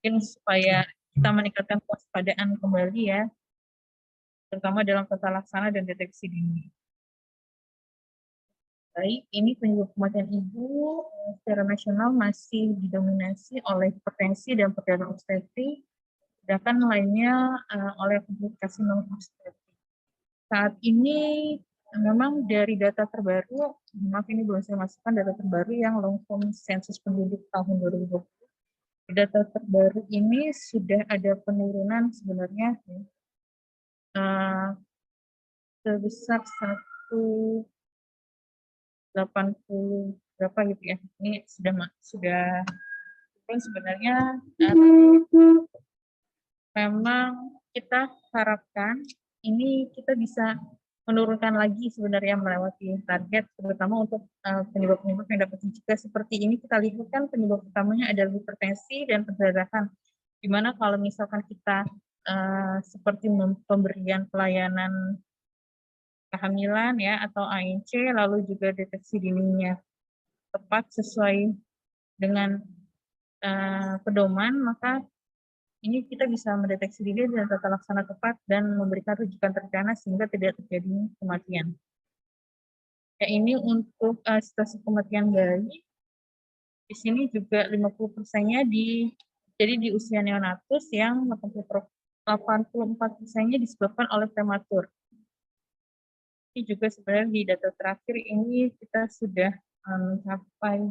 mungkin supaya kita meningkatkan kewaspadaan kembali ya, terutama dalam tata laksana dan deteksi dini. Baik, ini penyebab kematian ibu secara nasional masih didominasi oleh hipertensi dan perdarahan obstetrik, sedangkan lainnya oleh komplikasi non-obstetrik. Saat ini memang dari data terbaru, maaf ini belum saya masukkan data terbaru yang long form sensus penduduk tahun 2020. Data terbaru ini sudah ada penurunan sebenarnya sebesar 180 berapa gitu ya. Ini sudah turun sebenarnya. Memang kita harapkan ini kita bisa menurunkan lagi sebenarnya melewati target, terutama untuk penyebab-penyebab yang dapat dicegah seperti ini. Kita lihat kan penyebab utamanya adalah hipertensi dan perdarahan. Dimana kalau misalkan kita seperti pemberian pelayanan kehamilan ya atau ANC, lalu juga deteksi dininya tepat sesuai dengan pedoman, maka ini kita bisa mendeteksi dini dan tata laksana tepat dan memberikan rujukan terencana sehingga tidak terjadi kematian. Ya, ini untuk situasi kematian bayi. Di sini juga 50%-nya jadi di usia neonatus yang 84%-nya disebabkan oleh prematur. Ini juga sebenarnya di data terakhir ini kita sudah mencapai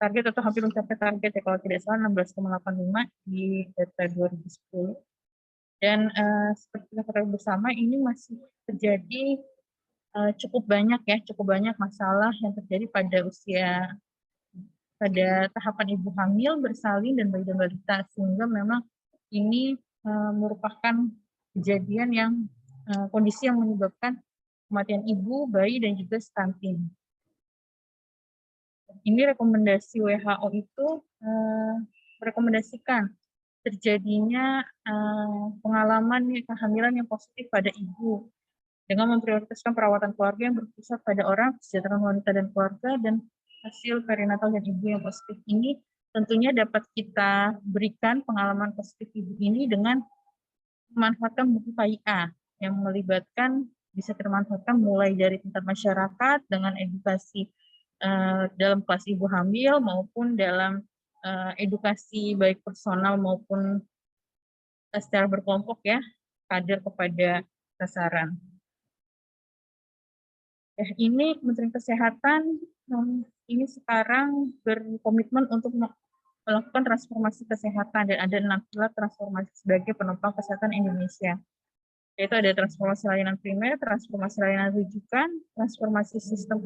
target atau hampir mencapai target ya kalau tidak salah 16,85 di data 2010. Dan seperti kita ketahui bersama ini masih terjadi cukup banyak masalah yang terjadi pada tahapan ibu hamil, bersalin, dan bayi dan balita, sehingga memang ini merupakan kejadian yang kondisi yang menyebabkan kematian ibu, bayi, dan juga stunting. Ini rekomendasi WHO itu merekomendasikan terjadinya pengalaman kehamilan yang positif pada ibu dengan memprioritaskan perawatan keluarga yang berpusat pada orang, kesejahteraan wanita dan keluarga, dan hasil perinatal dan ibu yang positif ini tentunya dapat kita berikan pengalaman positif ibu ini dengan memanfaatkan buku KIA yang bisa termanfaatkan mulai dari tingkat masyarakat dengan edukasi dalam kelas ibu hamil maupun dalam edukasi baik personal maupun secara berkelompok ya, kader kepada sasaran. Ini Kementerian Kesehatan ini sekarang berkomitmen untuk melakukan transformasi kesehatan dan ada 6 pilar transformasi sebagai penopang kesehatan Indonesia. Yaitu ada transformasi layanan primer, transformasi layanan rujukan, transformasi sistem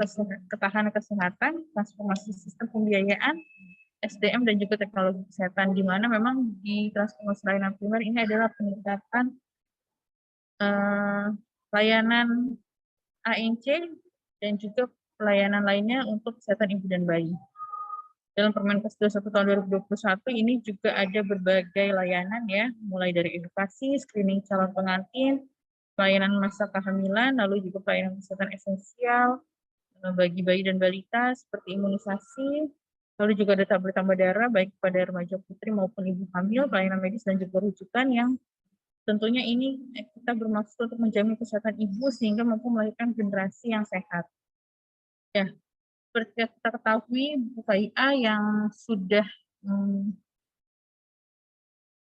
ketahanan kesehatan, transformasi sistem pembiayaan, SDM dan juga teknologi kesehatan, di mana memang di transformasi layanan primer ini adalah peningkatan layanan ANC dan juga pelayanan lainnya untuk kesehatan ibu dan bayi. Dalam Permenkes 21 tahun 2021 ini juga ada berbagai layanan ya, mulai dari edukasi, screening calon pengantin, pelayanan masa kehamilan, lalu juga pelayanan kesehatan esensial bagi bayi dan balita seperti imunisasi, lalu juga ada tablet tambah darah baik pada remaja putri maupun ibu hamil, pelayanan medis dan juga rujukan yang tentunya ini kita bermaksud untuk menjamin kesehatan ibu sehingga mampu melahirkan generasi yang sehat. Ya, seperti kita ketahui buku KIA yang sudah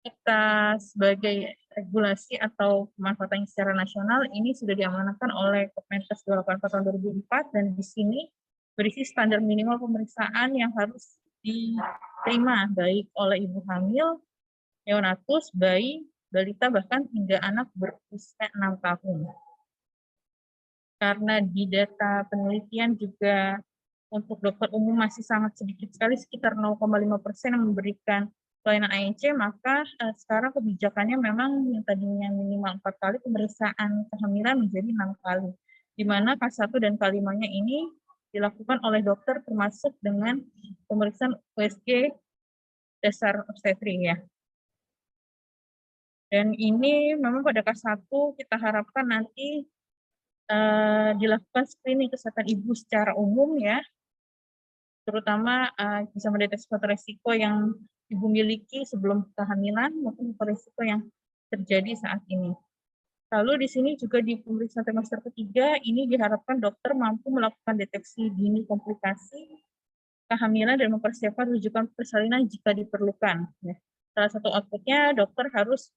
kita sebagai regulasi atau pemanfaatannya secara nasional ini sudah diamanatkan oleh Kemenkes 284 tahun 2004 dan di sini berisi standar minimal pemeriksaan yang harus diterima baik oleh ibu hamil, neonatus, bayi, balita bahkan hingga anak berusia 6 tahun. Karena di data penelitian juga untuk dokter umum masih sangat sedikit sekali, sekitar 0,5% yang memberikan pelayanan ANC, maka sekarang kebijakannya memang yang tadinya minimal 4 kali pemeriksaan kehamilan menjadi 6 kali, di mana K1 dan K5-nya ini dilakukan oleh dokter termasuk dengan pemeriksaan USG dasar obstetrik ya. Dan ini memang pada K1 kita harapkan nanti dilakukan screening kesehatan ibu secara umum ya, terutama bisa mendeteksi faktor resiko yang ibu miliki sebelum kehamilan maupun risiko yang terjadi saat ini. Lalu di sini juga di pemeriksaan trimester ketiga, ini diharapkan dokter mampu melakukan deteksi dini komplikasi kehamilan dan mempersiapkan rujukan persalinan jika diperlukan. Ya. Salah satu outputnya dokter harus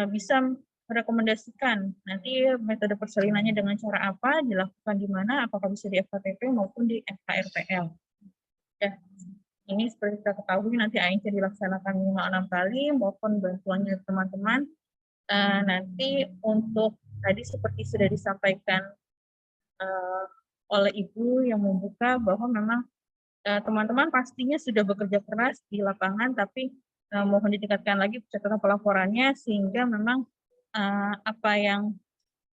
bisa merekomendasikan nanti metode persalinannya dengan cara apa, dilakukan di mana, apakah bisa di FKTP maupun di FKRPL. Ya, ini seperti kita ketahui nanti ANC dilaksanakan minimal 6 kali, maupun bantuannya teman-teman. Nanti untuk tadi seperti sudah disampaikan oleh Ibu yang membuka bahwa memang teman-teman pastinya sudah bekerja keras di lapangan, tapi mohon ditingkatkan lagi catatan pelaporannya sehingga memang apa yang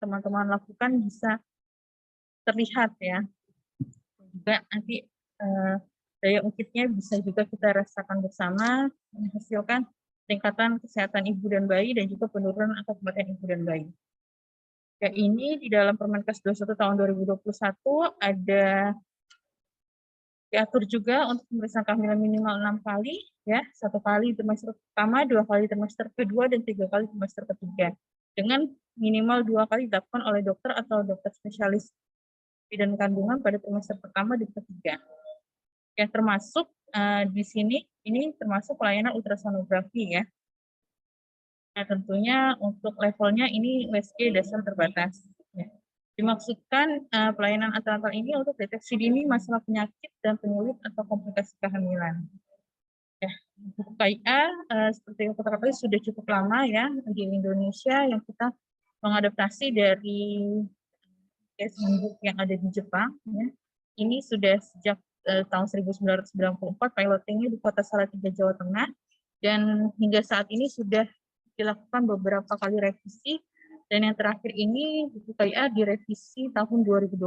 teman-teman lakukan bisa terlihat ya. Juga nanti daya ungkitnya bisa juga kita rasakan bersama, menghasilkan peningkatan kesehatan ibu dan bayi dan juga penurunan angka kematian ibu dan bayi. Ya, ini di dalam Permenkes 21 tahun 2021 ada diatur juga untuk pemeriksaan kehamilan minimal 6 kali, ya, 1 kali trimester pertama, 2 kali trimester kedua, dan 3 kali trimester ketiga. Dengan minimal 2 kali dilakukan oleh dokter atau dokter spesialis bidan kandungan pada trimester pertama dan ketiga. Yang termasuk di sini, ini termasuk pelayanan ultrasonografi ya. Nah, tentunya untuk levelnya ini USG dasar terbatas. Ya. Dimaksudkan pelayanan antenatal ini untuk deteksi dini masalah penyakit dan penyulit atau komplikasi kehamilan. Ya, buku KIA seperti yang kita ketahui sudah cukup lama ya di Indonesia yang kita mengadaptasi dari case handbook yang ada di Jepang. Ya. Ini sudah sejak tahun 1994 pilotingnya di Kota Salatiga, Jawa Tengah, dan hingga saat ini sudah dilakukan beberapa kali revisi, dan yang terakhir ini buku KIA direvisi tahun 2022.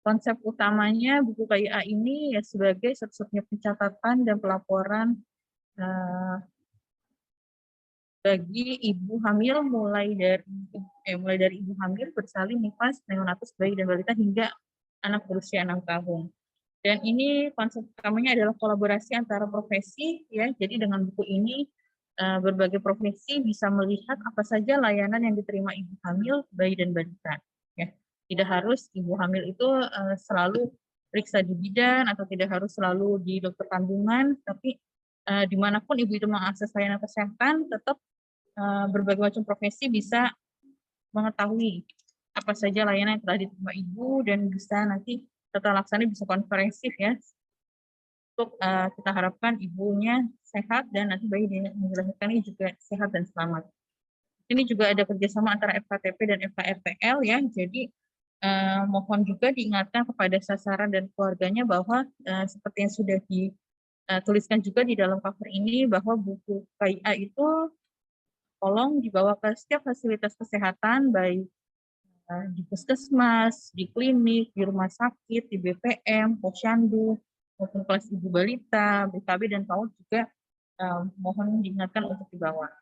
Konsep utamanya buku KIA ini ya sebagai satu-satunya pencatatan dan pelaporan bagi ibu hamil mulai dari ibu hamil, bersalin, nifas, neonatus, bayi dan balita hingga anak berusia 6 tahun. Dan ini konsep utamanya adalah kolaborasi antara profesi ya. Jadi dengan buku ini berbagai profesi bisa melihat apa saja layanan yang diterima ibu hamil, bayi dan balita. Ya. Tidak harus ibu hamil itu selalu periksa di bidan atau tidak harus selalu di dokter kandungan, tapi dimanapun ibu itu mengakses layanan kesehatan, tetap berbagai macam profesi bisa mengetahui apa saja layanan yang telah diterima ibu dan bisa nanti tata laksana bisa konferensif ya. Untuk kita harapkan ibunya sehat dan nanti bayi yang dilahirkan ini juga sehat dan selamat. Ini juga ada kerjasama antara FKTP dan FKRPL ya. Jadi mohon juga diingatkan kepada sasaran dan keluarganya bahwa seperti yang sudah dituliskan juga di dalam cover ini bahwa buku KIA itu tolong dibawa ke setiap fasilitas kesehatan baik di puskesmas, di klinik, di rumah sakit, di BPM, posyandu, maupun kelas ibu balita, BKB, dan PAUD juga mohon diingatkan untuk dibawa.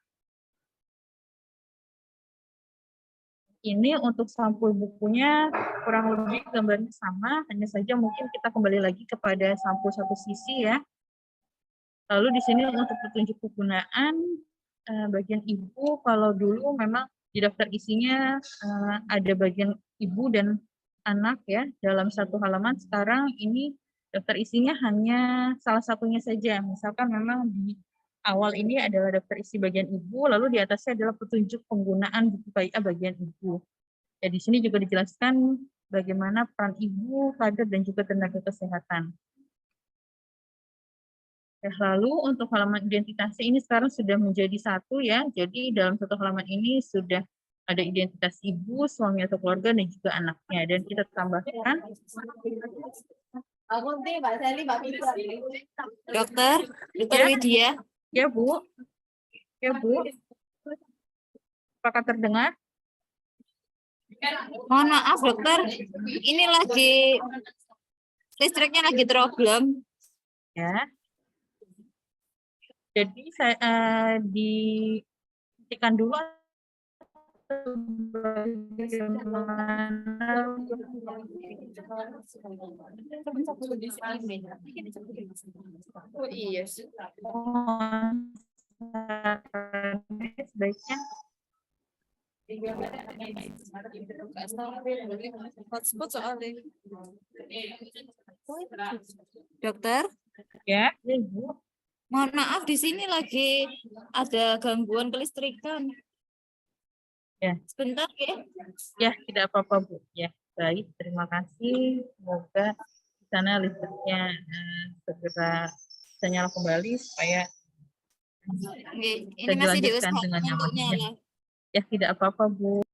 Ini untuk sampul bukunya kurang lebih gambarnya sama, hanya saja mungkin kita kembali lagi kepada sampul satu sisi ya. Lalu di sini untuk petunjuk penggunaan bagian ibu, kalau dulu memang di daftar isinya ada bagian ibu dan anak ya dalam satu halaman. Sekarang ini daftar isinya hanya salah satunya saja. Misalkan memang di awal ini adalah daftar isi bagian ibu, lalu di atasnya adalah petunjuk penggunaan buku KIA bagian ibu. Ya, di sini juga dijelaskan bagaimana peran ibu, kader, dan juga tenaga kesehatan. Ya, lalu untuk halaman identitasnya ini sekarang sudah menjadi satu ya. Jadi dalam satu halaman ini sudah ada identitas ibu, suami atau keluarga, dan juga anaknya. Dan kita tambahkan. Dokter Ya, Widya. Ya Bu. Ya Bu. Apakah terdengar? Mohon maaf dokter, ini lagi listriknya lagi problem. Ya. Jadi saya dihentikan dulu Oh iya. Sebaiknya Hotspot soalnya. Dokter, ya, Ibu. mohon maaf di sini lagi ada gangguan kelistrikan. Ya. Sebentar ya. Ya, tidak apa-apa, Bu. Ya, baik. Terima kasih. Semoga di sana listriknya segera bisa nyala kembali supaya Oke, bisa ini masih dilanjutkan dengan diusahakan untuk nyaman. Ya, nyala. ya tidak apa-apa, Bu.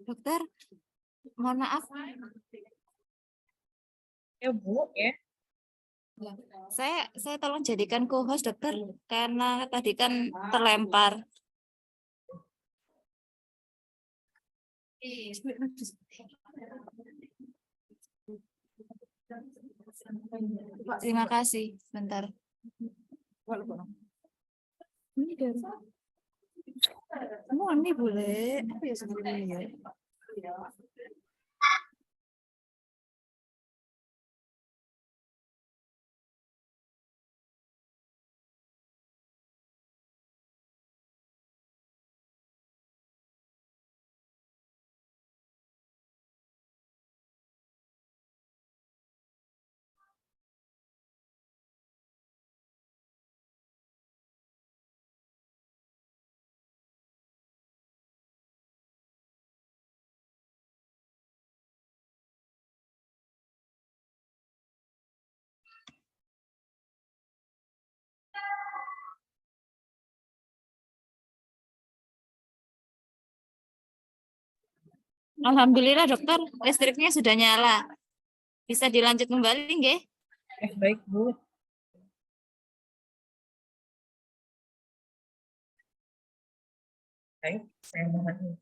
Dokter, mohon maaf. Ya, Bu, ya. Saya tolong jadikan co-host dokter karena tadi kan terlempar. Terima kasih. Bentar. Mau nih boleh. Ya sebenarnya. Alhamdulillah dokter, listriknya sudah nyala. Bisa dilanjut kembali nggih? Baik, Bu. Baik, saya mohon.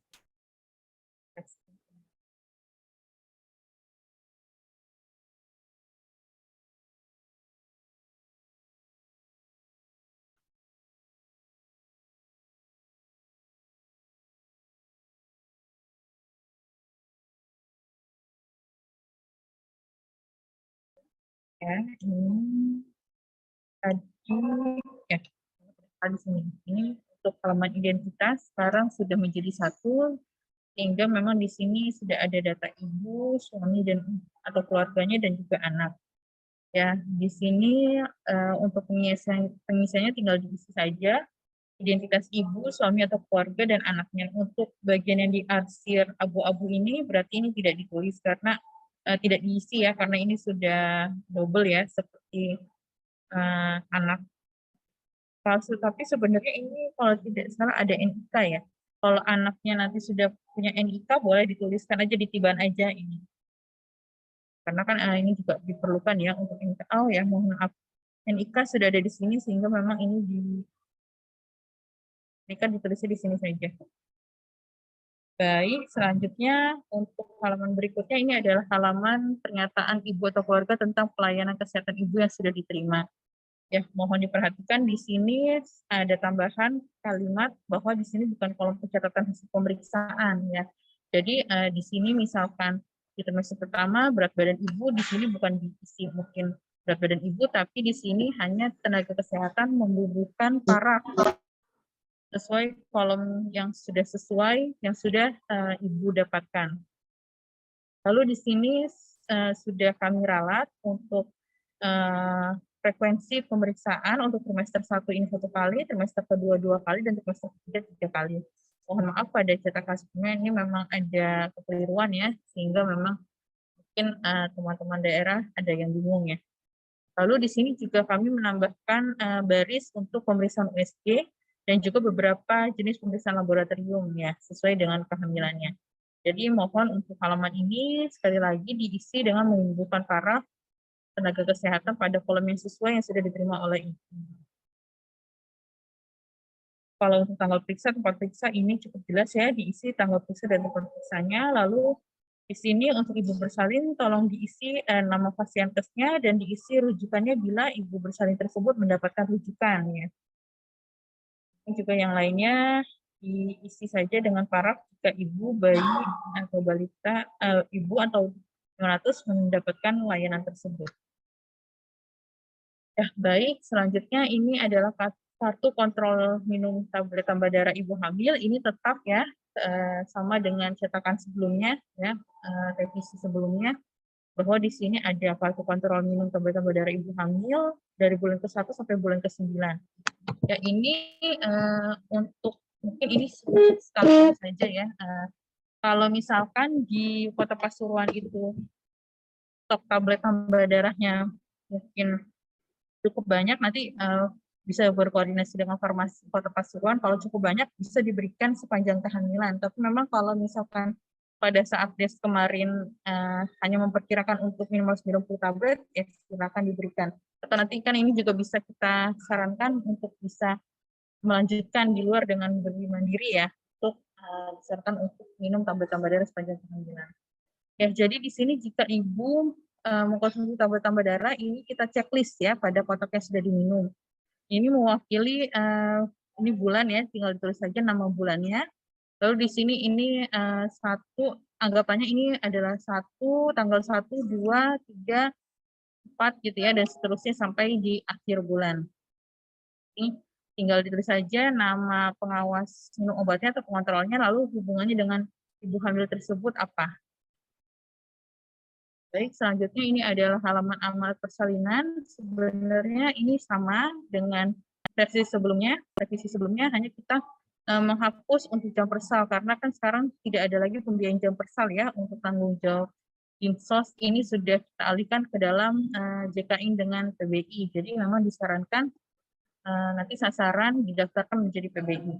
Ya, ini tadi ya di sini. Ini untuk halaman identitas sekarang sudah menjadi satu, sehingga memang di sini sudah ada data ibu, suami dan atau keluarganya dan juga anak. Ya, di sini untuk pengisiannya tinggal diisi saja identitas ibu, suami atau keluarga dan anaknya. Untuk bagian yang diarsir abu-abu ini berarti ini tidak ditulis karena tidak diisi ya, karena ini sudah double ya seperti anak palsu. Tapi sebenarnya ini kalau tidak salah ada NIK ya. Kalau anaknya nanti sudah punya NIK, boleh dituliskan aja di tiban aja ini. Karena kan ini juga diperlukan ya untuk NIK. Oh ya, mohon maaf. NIK sudah ada di sini sehingga memang ini kan ditulisnya di sini saja. Baik, selanjutnya untuk halaman berikutnya ini adalah halaman pernyataan ibu atau keluarga tentang pelayanan kesehatan ibu yang sudah diterima. Ya, mohon diperhatikan di sini ada tambahan kalimat bahwa di sini bukan kolom pencatatan hasil pemeriksaan ya. Jadi di sini misalkan di trimester pertama berat badan ibu di sini bukan diisi mungkin berat badan ibu, tapi di sini hanya tenaga kesehatan membubuhkan paraf sesuai kolom yang sudah sesuai yang sudah ibu dapatkan. Lalu di sini sudah kami ralat untuk frekuensi pemeriksaan untuk trimester 1 ini 1 kali, trimester kedua 2 kali, dan trimester ketiga 3 kali. Mohon maaf pada cetakan sebelumnya ini memang ada kekeliruan ya, sehingga memang mungkin teman-teman daerah ada yang bingung ya. Lalu di sini juga kami menambahkan baris untuk pemeriksaan USG dan juga beberapa jenis pemeriksaan laboratorium ya, sesuai dengan kehamilannya. Jadi mohon untuk halaman ini sekali lagi diisi dengan menunjukkan paraf tenaga kesehatan pada kolom yang sesuai yang sudah diterima oleh ibu. Kalau untuk tanggal periksa, tempat periksa ini cukup jelas ya, diisi tanggal periksa dan tempat periksanya. Lalu di sini untuk ibu bersalin tolong diisi nama pasienkesnya dan diisi rujukannya bila ibu bersalin tersebut mendapatkan rujukan ya. Dan juga yang lainnya diisi saja dengan paraf jika ibu, bayi atau balita, ibu atau 500 mendapatkan layanan tersebut. Ya, baik. Selanjutnya ini adalah kartu kontrol minum tablet tambah darah ibu hamil. Ini tetap ya sama dengan cetakan sebelumnya ya, revisi sebelumnya, bahwa di sini ada kartu kontrol minum tablet tambah darah ibu hamil dari bulan ke-1 sampai bulan ke-9. Ya, ini untuk mungkin ini sekali saja ya. Kalau misalkan di Kota Pasuruan itu stok tablet tambah darahnya mungkin cukup banyak, nanti bisa berkoordinasi dengan farmasi Kota Pasuruan. Kalau cukup banyak bisa diberikan sepanjang kehamilan. Tapi memang kalau misalkan pada saat des kemarin hanya memperkirakan untuk minimal 90 tablet, ya silakan diberikan. Atau nanti kan ini juga bisa kita sarankan untuk bisa melanjutkan di luar dengan lebih mandiri ya, untuk disarankan untuk minum tablet tambah darah sepanjang kehamilan. Ya, jadi di sini jika ibu mengkonsumsi tablet tambah darah, ini kita checklist ya pada kotak yang sudah diminum. Ini mewakili ini bulan ya, tinggal ditulis saja nama bulannya. Lalu di sini ini satu, anggapannya ini adalah tanggal 1, 2, 3, 4 gitu ya, dan seterusnya sampai di akhir bulan. Ini tinggal ditulis saja nama pengawas minum obatnya atau pengontrolnya, lalu hubungannya dengan ibu hamil tersebut apa. Baik, selanjutnya ini adalah halaman amalat persalinan. Sebenarnya ini sama dengan revisi sebelumnya hanya kita menghapus untuk jam persal, karena kan sekarang tidak ada lagi pembiayaan jam persal ya untuk tanggung jawab Dinsos, ini sudah kita alihkan ke dalam JKI dengan PBI. Jadi memang disarankan nanti sasaran didaftarkan menjadi PBI.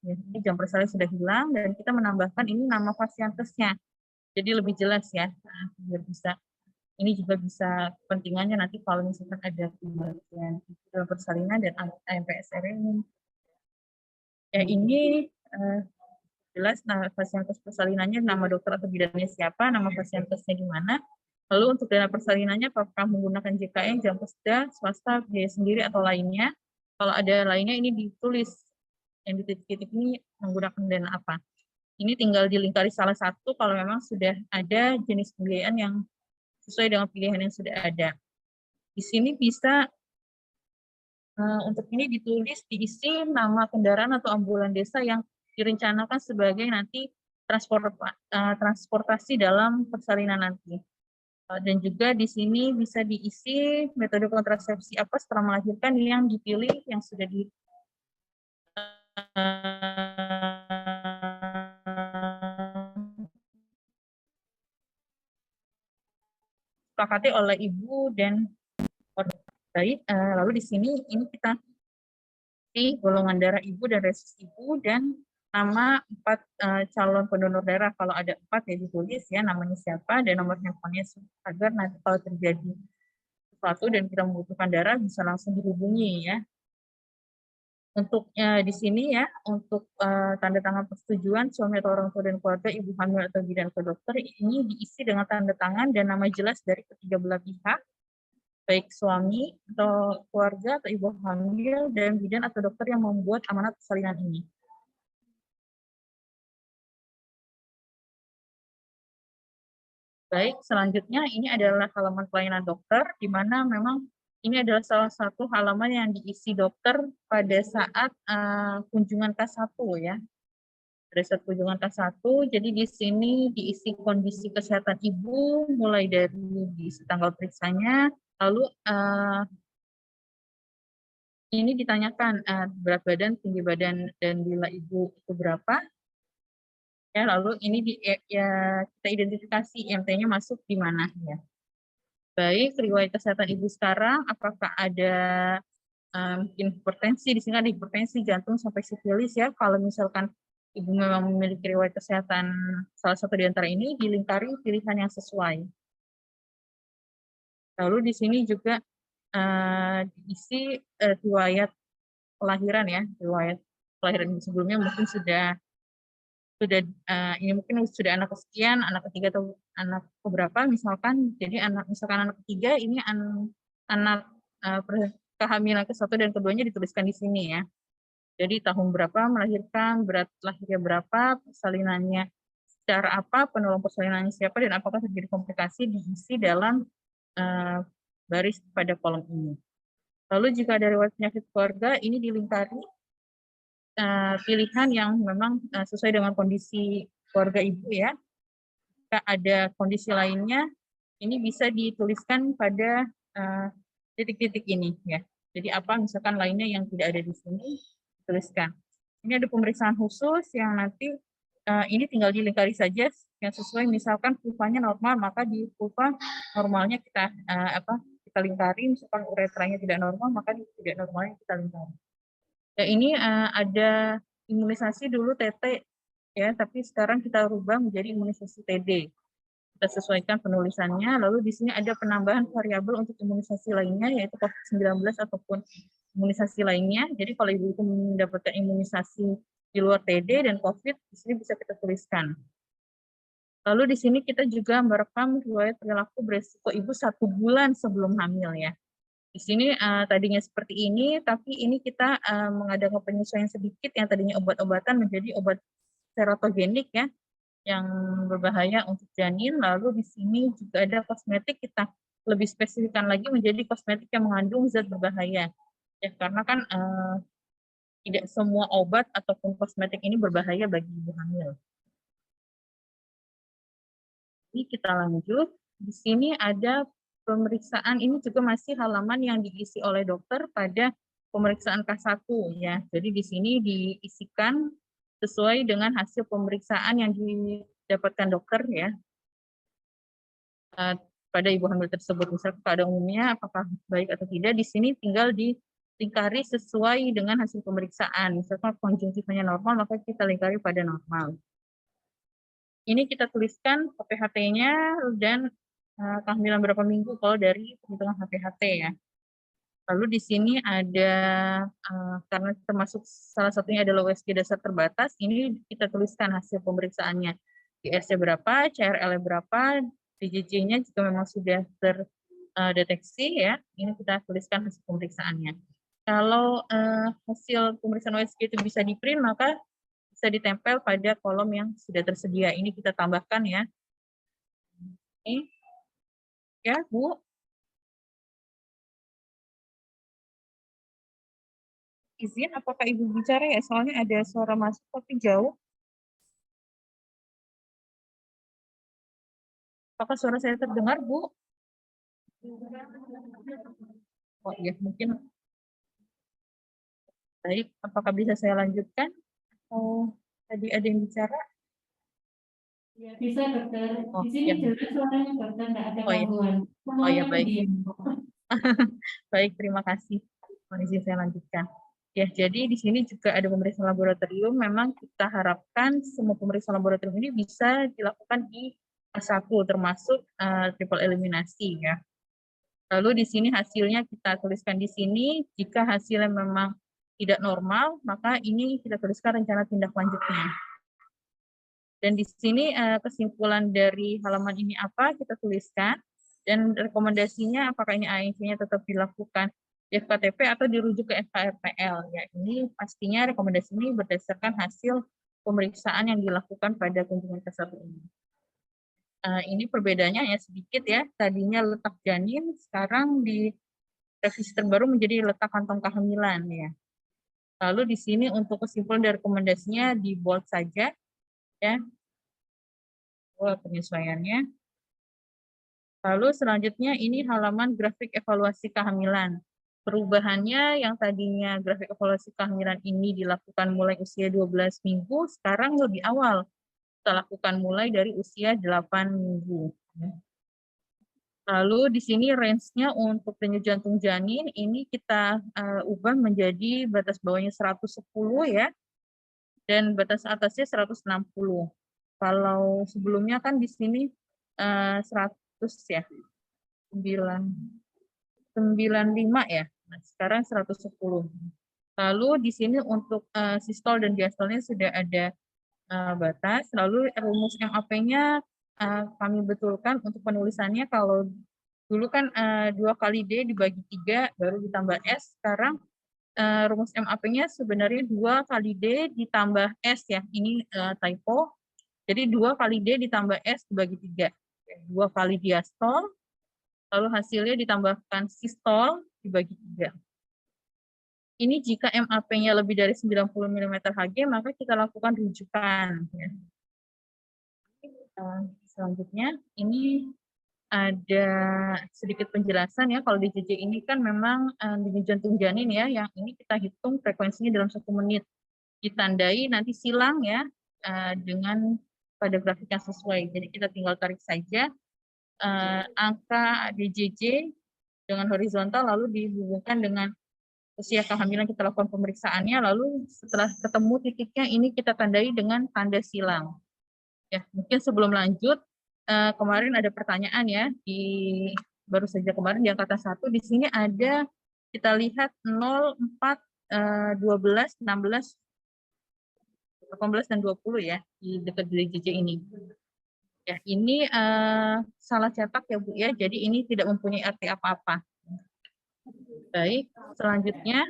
Ya, jadi jam persalnya sudah hilang dan kita menambahkan ini nama pasienkesnya. Jadi lebih jelas ya, biar bisa. Ini juga bisa kepentingannya nanti kalau misalkan ada pembagian dalam persalinan dan AMPSR ini. Ya, ini jelas pasienkes persalinannya, nama dokter atau bidannya siapa, nama pasienkesnya di mana. Lalu untuk dana persalinannya apakah menggunakan JKN, jam keseda, swasta, biaya sendiri atau lainnya. Kalau ada lainnya ini ditulis yang di titik-titik ini menggunakan dana apa. Ini tinggal dilingkari salah satu kalau memang sudah ada jenis pembiayaan yang sesuai dengan pilihan yang sudah ada. Di sini bisa untuk ini ditulis, diisi nama kendaraan atau ambulan desa yang direncanakan sebagai nanti transportasi dalam persalinan nanti. Dan juga di sini bisa diisi metode kontrasepsi apa setelah melahirkan yang dipilih, yang sudah disepakati oleh ibu dan baik. Lalu di sini ini kita di golongan darah ibu dan resus ibu dan nama 4 calon pendonor darah. Kalau ada 4 ya ditulis ya namanya siapa dan nomor handphonenya agar nanti kalau terjadi sesuatu dan kita membutuhkan darah bisa langsung dihubungi ya. Untuk di sini ya, untuk tanda tangan persetujuan suami atau orang tua dan keluarga, ibu hamil atau bidan atau dokter, ini diisi dengan tanda tangan dan nama jelas dari ketiga belah pihak, baik suami atau keluarga atau ibu hamil dan bidan atau dokter yang membuat amanat persalinan ini. Baik, selanjutnya ini adalah halaman pelayanan dokter, di mana memang ini adalah salah satu halaman yang diisi dokter pada saat kunjungan K1 ya. Pada saat kunjungan K1, jadi di sini diisi kondisi kesehatan ibu, mulai dari diisi tanggal periksanya, lalu ini ditanyakan berat badan, tinggi badan, dan bila ibu itu berapa. Ya, lalu ini kita identifikasi IMT-nya masuk di mana ya. Baik, riwayat kesehatan ibu sekarang, apakah ada mungkin hipertensi, di sini ada hipertensi jantung sampai sifilis ya. Kalau misalkan ibu memang memiliki riwayat kesehatan salah satu di antara ini, dilingkari pilihan yang sesuai. Lalu di sini juga diisi riwayat kelahiran ya, riwayat kelahiran sebelumnya mungkin sudah ini mungkin sudah anak kesekian, anak ketiga atau anak keberapa misalkan. Jadi misalkan anak ketiga ini anak kehamilan ke-1 dan keduanya dituliskan di sini ya. Jadi tahun berapa melahirkan, berat lahirnya berapa, persalinannya secara apa, penolong persalinannya siapa, dan apakah terjadi komplikasi diisi dalam baris pada kolom ini. Lalu jika ada riwayat penyakit keluarga, ini dilingkari pilihan yang memang sesuai dengan kondisi keluarga ibu ya. Jika ada kondisi lainnya, ini bisa dituliskan pada titik-titik ini ya. Jadi apa misalkan lainnya yang tidak ada di sini, tuliskan. Ini ada pemeriksaan khusus yang nanti ini tinggal dilingkari saja yang sesuai, misalkan pulpanya normal, maka di pulpa normalnya kita kita lingkari, misalkan uretranya tidak normal, maka di tidak normalnya kita lingkari. Ya, ini ada imunisasi dulu TT ya, tapi sekarang kita rubah menjadi imunisasi TD. Kita sesuaikan penulisannya, lalu di sini ada penambahan variabel untuk imunisasi lainnya, yaitu COVID-19 ataupun imunisasi lainnya. Jadi kalau ibu itu mendapatkan imunisasi di luar TD dan COVID, di sini bisa kita tuliskan. Lalu di sini kita juga merekam riwayat perilaku beresiko ibu 1 bulan sebelum hamil ya. Di sini tadinya seperti ini, tapi ini kita mengadakan penyesuaian sedikit yang tadinya obat-obatan menjadi obat serotogenik ya, yang berbahaya untuk janin. Lalu di sini juga ada kosmetik, kita lebih spesifikkan lagi menjadi kosmetik yang mengandung zat berbahaya. Ya, karena kan tidak semua obat ataupun kosmetik ini berbahaya bagi ibu hamil. Ini kita lanjut. Di sini ada pemeriksaan, ini juga masih halaman yang diisi oleh dokter pada pemeriksaan K1 ya. Jadi di sini diisikan sesuai dengan hasil pemeriksaan yang didapatkan dokter ya pada ibu hamil tersebut. Misalnya keadaan umumnya apakah baik atau tidak, di sini tinggal dilingkari sesuai dengan hasil pemeriksaan. Misalkan konjungtifnya normal, maka kita lingkari pada normal. Ini kita tuliskan HPHT-nya dan kehamilan berapa minggu kalau dari perhitungan HPHT ya. Lalu di sini ada, karena termasuk salah satunya adalah USG dasar terbatas, ini kita tuliskan hasil pemeriksaannya. ISC berapa, CRL berapa, DJJ-nya jika memang sudah terdeteksi ya, ini kita tuliskan hasil pemeriksaannya. Kalau hasil pemeriksaan USG itu bisa di-print, maka bisa ditempel pada kolom yang sudah tersedia. Ini kita tambahkan ya. Ini ya, Bu. Izin, apakah Ibu bicara ya? Soalnya ada suara masuk tapi jauh. Apakah suara saya terdengar, Bu? Oh iya, mungkin. Baik, apakah bisa saya lanjutkan? Oh, tadi ada yang bicara? Ya, bisa dokter. Oh, di sini ya. jelas suaranya dokter, nggak ada Oh, iya. gangguan. Oh ya, baik. Diam. Baik, terima kasih. Mohon izin saya lanjutkan. Ya, jadi di sini juga ada pemeriksaan laboratorium. Memang kita harapkan semua pemeriksaan laboratorium ini bisa dilakukan di fase 1, termasuk triple eliminasi ya. Lalu di sini hasilnya kita tuliskan di sini. Jika hasilnya memang tidak normal, maka ini kita tuliskan rencana tindak lanjutnya. Dan di sini kesimpulan dari halaman ini apa kita tuliskan, dan rekomendasinya apakah ini ANC-nya tetap dilakukan di FKTP atau dirujuk ke FKRPL. Ya, ini pastinya rekomendasi ini berdasarkan hasil pemeriksaan yang dilakukan pada kunjungan ke 1 ini. Ini perbedaannya ya sedikit ya. Tadinya letak janin, sekarang di revisi terbaru menjadi letak kantong kehamilan ya. Lalu di sini untuk kesimpulan dari rekomendasinya di bold saja ya. Penyesuaiannya. Lalu selanjutnya ini halaman grafik evaluasi kehamilan. Perubahannya yang tadinya grafik evaluasi kehamilan ini dilakukan mulai usia 12 minggu, sekarang lebih awal. Kita lakukan mulai dari usia 8 minggu. Lalu di sini range-nya untuk denyut jantung janin ini kita ubah menjadi batas bawahnya 110 ya, dan batas atasnya 160. Kalau sebelumnya kan di sini 100 ya, 95 ya, nah, sekarang 110. Lalu di sini untuk sistol dan diastolnya sudah ada batas. Lalu rumus MAP-nya kami betulkan untuk penulisannya. Kalau dulu kan 2 kali D dibagi 3 baru ditambah S, sekarang rumus MAP-nya sebenarnya 2 kali D ditambah S ya, ini typo. Jadi 2 kali D ditambah S dibagi 3. 2 kali diastol, lalu hasilnya ditambahkan sistol dibagi 3. Ini jika MAP-nya lebih dari 90 mm Hg, maka kita lakukan rujukan. Selanjutnya, ini ada sedikit penjelasan ya. Kalau DJJ ini kan memang denyut jantung janin ya, yang ini kita hitung frekuensinya dalam 1 menit. Ditandai nanti silang ya, dengan pada grafik yang sesuai. Jadi kita tinggal tarik saja angka DJJ dengan horizontal, lalu dihubungkan dengan usia kehamilan, kita lakukan pemeriksaannya, lalu setelah ketemu titiknya ini kita tandai dengan tanda silang. Ya, mungkin sebelum lanjut, kemarin ada pertanyaan ya, baru saja kemarin di angkatan 1, di sini ada, kita lihat 0, 4, 12, 16, 18, dan 20 ya, di dekat DJJ ini. Ya, ini salah cetak ya Bu ya, jadi ini tidak mempunyai arti apa-apa. Baik, selanjutnya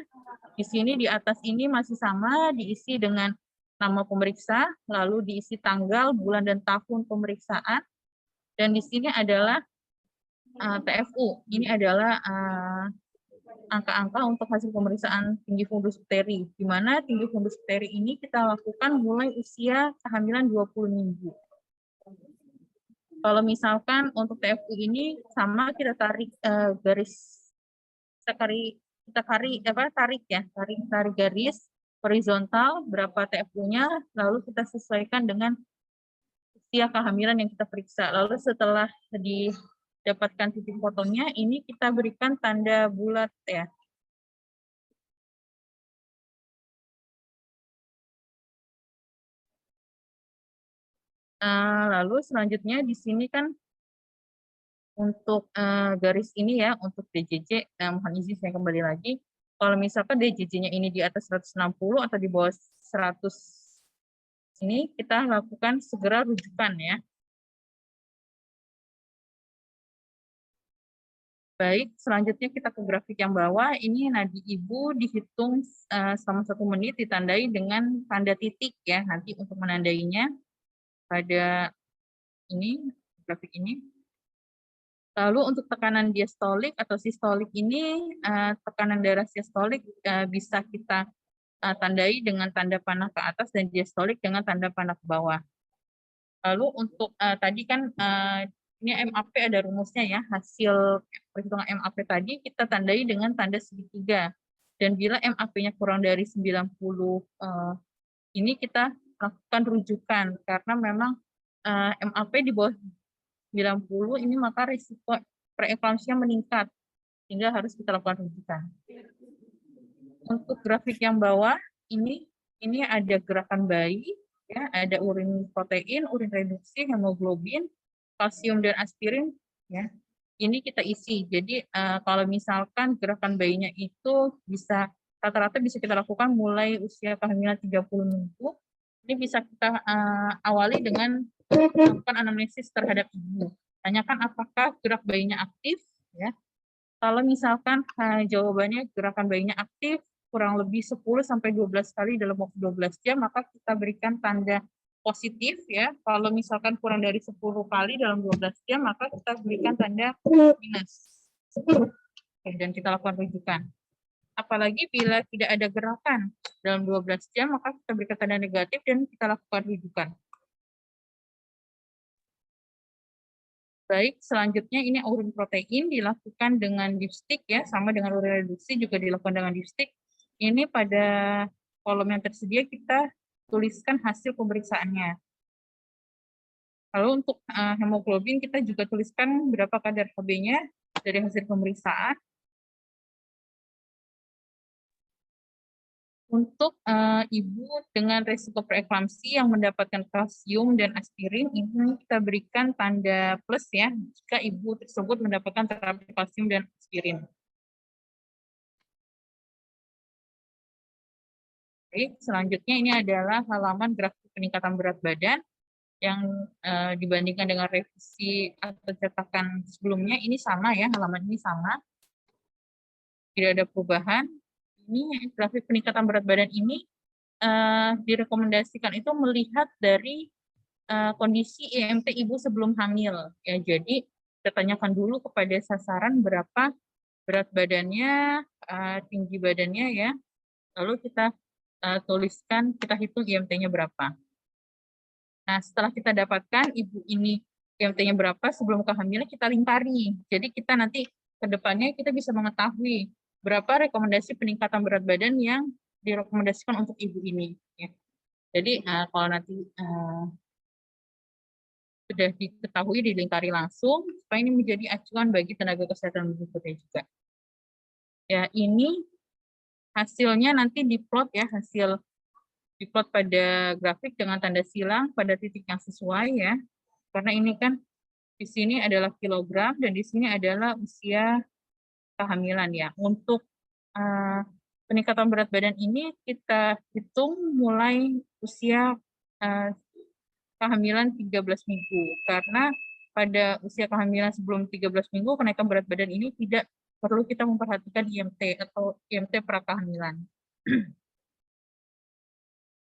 di sini di atas ini masih sama, diisi dengan nama pemeriksa, lalu diisi tanggal, bulan, dan tahun pemeriksaan, dan di sini adalah TFU. Ini adalah angka-angka untuk hasil pemeriksaan tinggi fundus uteri, di mana tinggi fundus uteri ini kita lakukan mulai usia kehamilan 20 minggu. Kalau misalkan untuk TFU ini sama, kita tarik garis, tarik garis horizontal berapa TFU-nya, lalu kita sesuaikan dengan usia kehamilan yang kita periksa. Lalu setelah didapatkan titik fotonya, ini kita berikan tanda bulat ya. Lalu selanjutnya di sini kan untuk garis ini ya, untuk DJJ, mohon izin saya kembali lagi. Kalau misalkan DJJ-nya ini di atas 160 atau di bawah 100, ini kita lakukan segera rujukan ya. Baik, selanjutnya kita ke grafik yang bawah. Ini nadi ibu dihitung selama 1 menit, ditandai dengan tanda titik ya, nanti untuk menandainya pada ini, grafik ini. Lalu untuk tekanan diastolik atau sistolik ini, tekanan darah sistolik bisa kita tandai dengan tanda panah ke atas dan diastolik dengan tanda panah ke bawah. Lalu untuk tadi kan ini MAP ada rumusnya ya, hasil perhitungan MAP tadi kita tandai dengan tanda segitiga. Dan bila MAP-nya kurang dari 90, ini kita lakukan rujukan, karena memang MAP di bawah 90 ini maka risiko preeklamsinya meningkat, sehingga harus kita lakukan rujukan. Untuk grafik yang bawah ini ada gerakan bayi, ya, ada urin protein, urin reduksi, hemoglobin, kalsium dan aspirin, ya. Ini kita isi. Jadi kalau misalkan gerakan bayinya itu bisa rata-rata bisa kita lakukan mulai usia kehamilan 30 minggu. Ini bisa kita awali dengan melakukan anamnesis terhadap ibu. Tanyakan apakah gerak bayinya aktif, ya. Kalau misalkan jawabannya gerakan bayinya aktif kurang lebih 10 sampai 12 kali dalam waktu 12 jam, maka kita berikan tanda positif, ya. Kalau misalkan kurang dari 10 kali dalam 12 jam, maka kita berikan tanda minus. Oke, dan kita lakukan rujukan. Apalagi bila tidak ada gerakan dalam 12 jam, maka kita berikan tanda negatif dan kita lakukan rujukan. Baik, selanjutnya ini urin protein dilakukan dengan dipstick, ya, sama dengan urin reduksi juga dilakukan dengan dipstick. Ini pada kolom yang tersedia kita tuliskan hasil pemeriksaannya. Lalu untuk hemoglobin kita juga tuliskan berapa kadar Hb-nya dari hasil pemeriksaan. Untuk ibu dengan resiko preeklamsi yang mendapatkan kalsium dan aspirin, ini kita berikan tanda plus, ya, jika ibu tersebut mendapatkan terapi kalsium dan aspirin. Baik, selanjutnya ini adalah halaman grafik peningkatan berat badan yang dibandingkan dengan revisi atau cetakan sebelumnya, ini sama, ya, halaman ini sama. Tidak ada perubahan. Ini grafik peningkatan berat badan ini direkomendasikan itu melihat dari kondisi IMT ibu sebelum hamil, ya. Jadi kita tanyakan dulu kepada sasaran berapa berat badannya, tinggi badannya, ya. Lalu kita tuliskan, kita hitung IMT-nya berapa. Nah, setelah kita dapatkan ibu ini IMT-nya berapa sebelum kehamilan, kita lingkari. Jadi kita nanti ke depannya kita bisa mengetahui berapa rekomendasi peningkatan berat badan yang direkomendasikan untuk ibu ini, ya. Jadi kalau nanti sudah diketahui, dilingkari langsung supaya ini menjadi acuan bagi tenaga kesehatan berikutnya juga. Ya, ini hasilnya nanti diplot, ya, hasil diplot pada grafik dengan tanda silang pada titik yang sesuai, ya. Karena ini kan di sini adalah kilogram dan di sini adalah usia kehamilan, ya. Untuk peningkatan berat badan ini kita hitung mulai usia kehamilan 13 minggu. Karena pada usia kehamilan sebelum 13 minggu, kenaikan berat badan ini tidak perlu kita memperhatikan IMT atau IMT prakehamilan.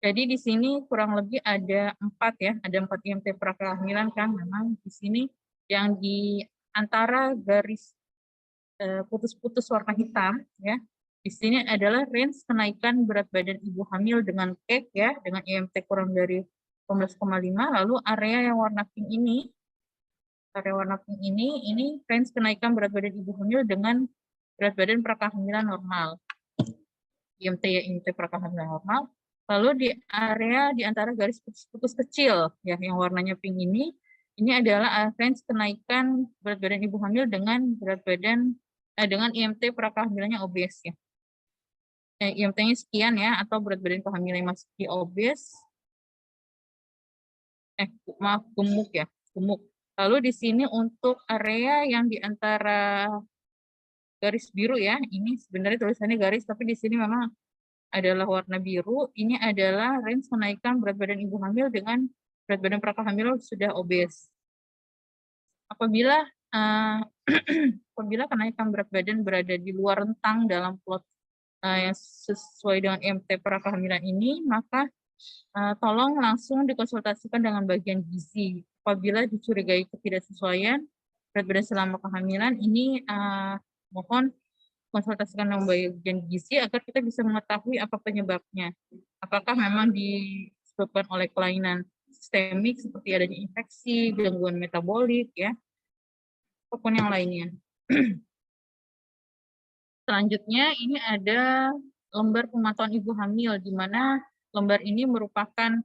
Jadi di sini kurang lebih ada 4, ya, ada 4 IMT prakehamilan kan memang di sini yang di antara garis putus-putus warna hitam, ya. Di sini adalah range kenaikan berat badan ibu hamil dengan PEG, ya, dengan IMT kurang dari 18,5, lalu area yang warna pink ini, ini range kenaikan berat badan ibu hamil dengan berat badan prakehamilan normal. IMT, ya, IMT prakehamilan normal. Lalu di area di antara garis putus-putus kecil, ya, yang warnanya pink ini adalah range kenaikan berat badan ibu hamil dengan berat badan dengan IMT prakehamilannya obes, ya. IMT-nya sekian, ya, atau berat badan kehamilan masih obes. Maaf, gemuk, ya, gemuk. Lalu di sini untuk area yang di antara garis biru, ya, ini sebenarnya tulisannya garis, tapi di sini memang adalah warna biru. Ini adalah range kenaikan berat badan ibu hamil dengan berat badan prakehamilan sudah obes. Apabila kenaikan berat badan berada di luar rentang dalam plot yang sesuai dengan IMT prakehamilan ini, maka tolong langsung dikonsultasikan dengan bagian gizi. Apabila dicurigai ketidaksesuaian berat badan selama kehamilan, ini mohon konsultasikan dengan bagian gizi agar kita bisa mengetahui apa penyebabnya. Apakah memang disebabkan oleh kelainan sistemik seperti adanya infeksi, gangguan metabolik, ya, ataupun yang lainnya. Selanjutnya ini ada lembar pemantauan ibu hamil, di mana lembar ini merupakan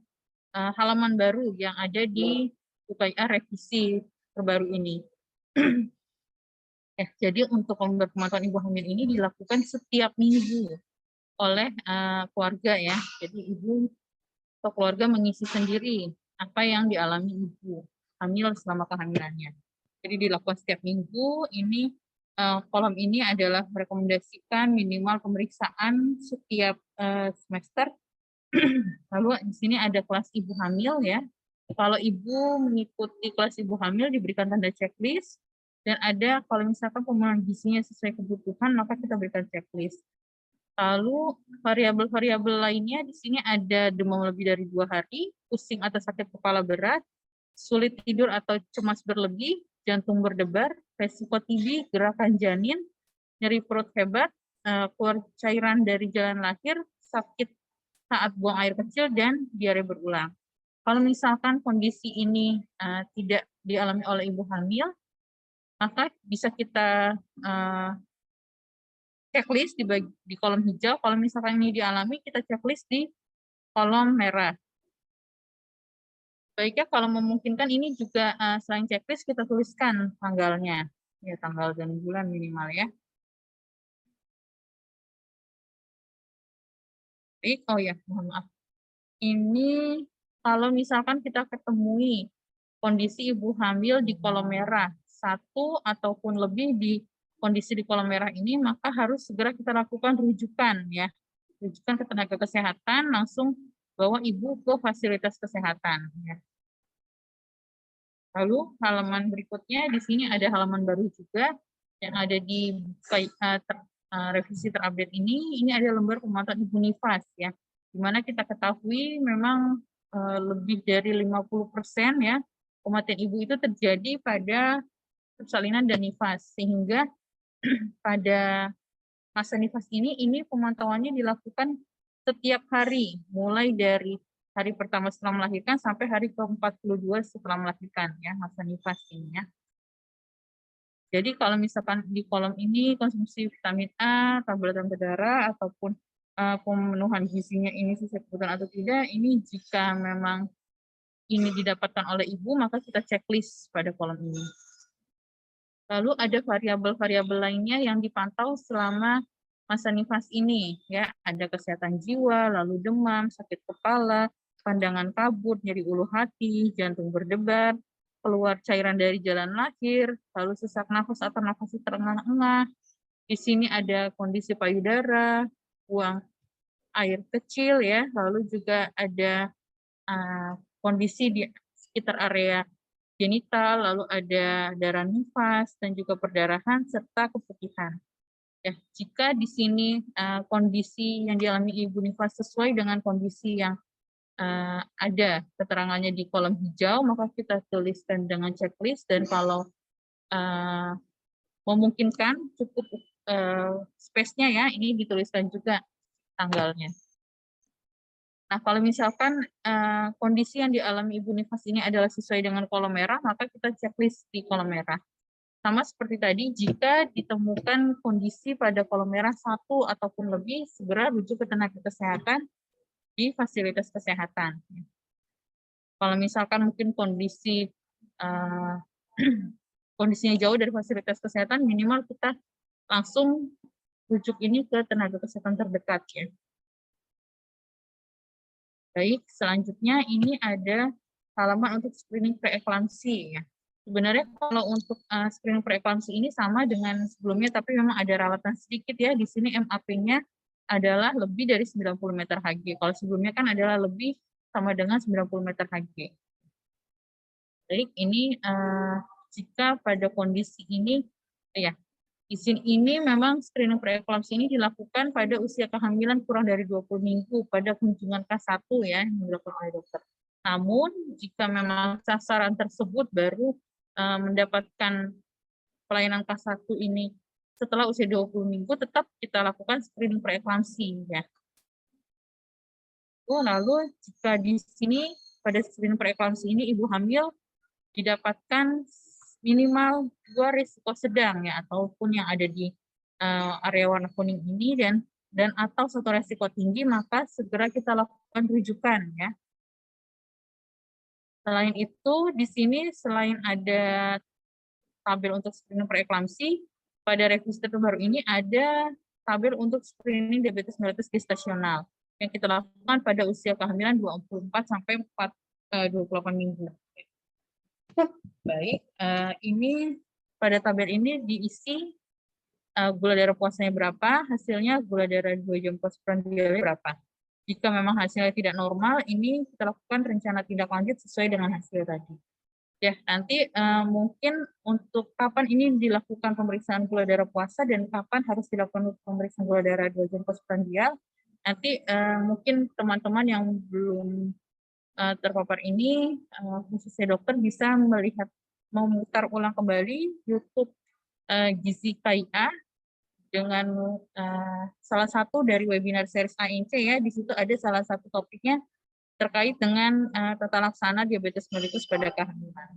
halaman baru yang ada di UKIA revisi terbaru ini. Jadi untuk lembar pemantauan ibu hamil ini dilakukan setiap minggu. oleh keluarga ya. Jadi ibu atau keluarga mengisi sendiri apa yang dialami ibu hamil selama kehamilannya. Jadi dilakukan setiap minggu. Ini kolom ini adalah merekomendasikan minimal pemeriksaan setiap semester. Lalu di sini ada kelas ibu hamil ya. Kalau ibu mengikuti kelas ibu hamil diberikan tanda checklist, dan ada kalau misalkan pemenuhan gizinya sesuai kebutuhan maka kita berikan checklist. Lalu variabel-variabel lainnya di sini ada demam lebih dari 2 hari, pusing atau sakit kepala berat, sulit tidur atau cemas berlebih, jantung berdebar, resiko TB, gerakan janin, nyeri perut hebat, keluar cairan dari jalan lahir, sakit saat buang air kecil, dan diare berulang. Kalau misalkan kondisi ini tidak dialami oleh ibu hamil, maka bisa kita checklist di kolom hijau. Kalau misalkan ini dialami, kita checklist di kolom merah. Baiknya kalau memungkinkan ini juga selain checklist kita tuliskan tanggalnya, ya tanggal dan bulan minimal ya. Baik, oh ya, mohon maaf. Ini kalau misalkan kita ketemui kondisi ibu hamil di kolom merah, satu ataupun lebih di kondisi di kolom merah ini, maka harus segera kita lakukan rujukan ya. Rujukan ke tenaga kesehatan, langsung bawa ibu ke fasilitas kesehatan ya. Lalu halaman berikutnya di sini ada halaman baru juga yang ada di revisi terupdate ini ada lembar pemantauan ibu nifas ya, di mana kita ketahui memang lebih dari 50% ya kematian ibu itu terjadi pada persalinan dan nifas, sehingga pada masa nifas ini pemantauannya dilakukan setiap hari, mulai dari hari pertama setelah melahirkan sampai hari ke-42 setelah melahirkan ya, masa nifas ini ya. Jadi kalau misalkan di kolom ini konsumsi vitamin A, tabletan berdarah, ataupun pemenuhan gizinya ini sesuai kebutuhan atau tidak, ini jika memang ini didapatkan oleh ibu, maka kita checklist pada kolom ini. Lalu ada variabel-variabel lainnya yang dipantau selama masa nifas ini, ya, ada kesehatan jiwa, lalu demam, sakit kepala, pandangan kabut, nyeri ulu hati, jantung berdebar, keluar cairan dari jalan lahir, lalu sesak nafas atau nafas terengah-engah. Di sini ada kondisi payudara, buang air kecil ya, lalu juga ada kondisi di sekitar area genital, lalu ada darah nifas dan juga perdarahan serta keputihan. Ya, jika di sini kondisi yang dialami ibu nifas sesuai dengan kondisi yang ada keterangannya di kolom hijau, maka kita tuliskan dengan checklist, dan kalau memungkinkan cukup space-nya ya, ini dituliskan juga tanggalnya. Nah, kalau misalkan kondisi yang dialami ibu nifas ini adalah sesuai dengan kolom merah, maka kita checklist di kolom merah. Sama seperti tadi, jika ditemukan kondisi pada kolom merah satu ataupun lebih, segera rujuk ke tenaga kesehatan di fasilitas kesehatan. Kalau misalkan mungkin kondisinya jauh dari fasilitas kesehatan, minimal kita langsung rujuk ini ke tenaga kesehatan terdekat ya. Baik, selanjutnya ini ada halaman untuk screening preeklamsi ya. Sebenarnya kalau untuk screening preeklamsi ini sama dengan sebelumnya, tapi memang ada rawatan sedikit ya. Di sini MAP-nya adalah lebih dari 90 meter Hg. Kalau sebelumnya kan adalah lebih sama dengan 90 meter Hg. Baik, ini jika pada kondisi ini, ya, izin ini memang screening preeklamsi ini dilakukan pada usia kehamilan kurang dari 20 minggu pada kunjungan K1 ya, yang dilakukan oleh dokter. Namun, jika memang sasaran tersebut baru mendapatkan pelayanan K1 ini setelah usia 20 minggu, tetap kita lakukan screening preeklamsi ya. Lalu jika di sini pada screening preeklamsi ini ibu hamil didapatkan minimal 2 risiko sedang ya, ataupun yang ada di area warna kuning ini, dan atau 1 risiko tinggi, maka segera kita lakukan rujukan ya. Selain itu, di sini selain ada tabel untuk screening preeklamsi, pada revisi terbaru ini ada tabel untuk screening diabetes mellitus gestasional yang kita lakukan pada usia kehamilan 24 sampai 28 minggu. Baik, ini pada tabel ini diisi gula darah puasanya berapa, hasilnya gula darah 2 jam postprandialnya berapa. Jika memang hasilnya tidak normal, ini kita lakukan rencana tindak lanjut sesuai dengan hasil tadi. Ya, nanti mungkin untuk kapan ini dilakukan pemeriksaan gula darah puasa dan kapan harus dilakukan pemeriksaan gula darah 2 jam postprandial, nanti mungkin teman-teman yang belum terpapar ini, khususnya dokter bisa melihat, memutar ulang kembali YouTube Gizi KIA dengan salah satu dari webinar series ANC ya, di situ ada salah satu topiknya terkait dengan tata laksana diabetes mellitus pada kehamilan.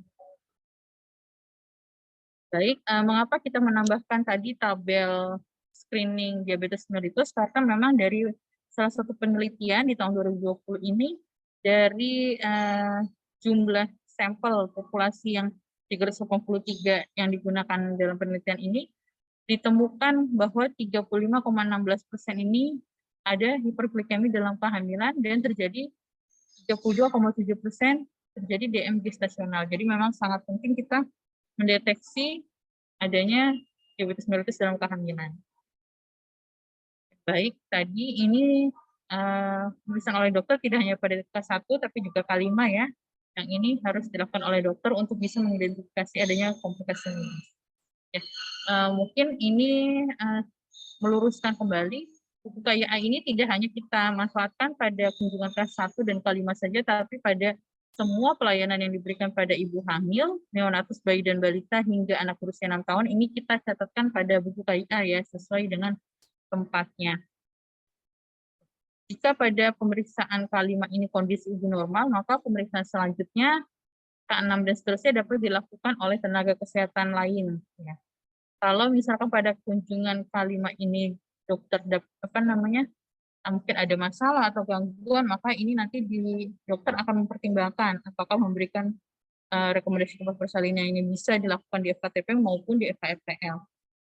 Baik, mengapa kita menambahkan tadi tabel screening diabetes mellitus? Karena memang dari salah satu penelitian di tahun 2020 ini, dari jumlah sampel populasi yang 383 yang digunakan dalam penelitian ini, ditemukan bahwa 35,16% ini ada hiperglikemi dalam kehamilan dan terjadi 32,7% terjadi DM gestasional. Jadi memang sangat penting kita mendeteksi adanya diabetes mellitus dalam kehamilan. Baik, tadi ini pemeriksaan oleh dokter tidak hanya pada K1 tapi juga K5 ya. Yang ini harus dilakukan oleh dokter untuk bisa mengidentifikasi adanya komplikasi medis. Ya, mungkin ini meluruskan kembali, buku KIA ini tidak hanya kita manfaatkan pada kunjungan K1 dan K5 saja, tapi pada semua pelayanan yang diberikan pada ibu hamil, neonatus, bayi dan balita hingga anak berusia 6 tahun, ini kita catatkan pada buku KIA ya, sesuai dengan tempatnya. Jika pada pemeriksaan K5 ini kondisi ibu normal, maka pemeriksaan selanjutnya K6 dan seterusnya dapat dilakukan oleh tenaga kesehatan lain. Ya. Kalau misalkan pada kunjungan K5 ini dokter mungkin ada masalah atau gangguan, maka ini nanti dokter akan mempertimbangkan apakah memberikan rekomendasi tempat persalinan ini bisa dilakukan di FKTP maupun di FKRTL.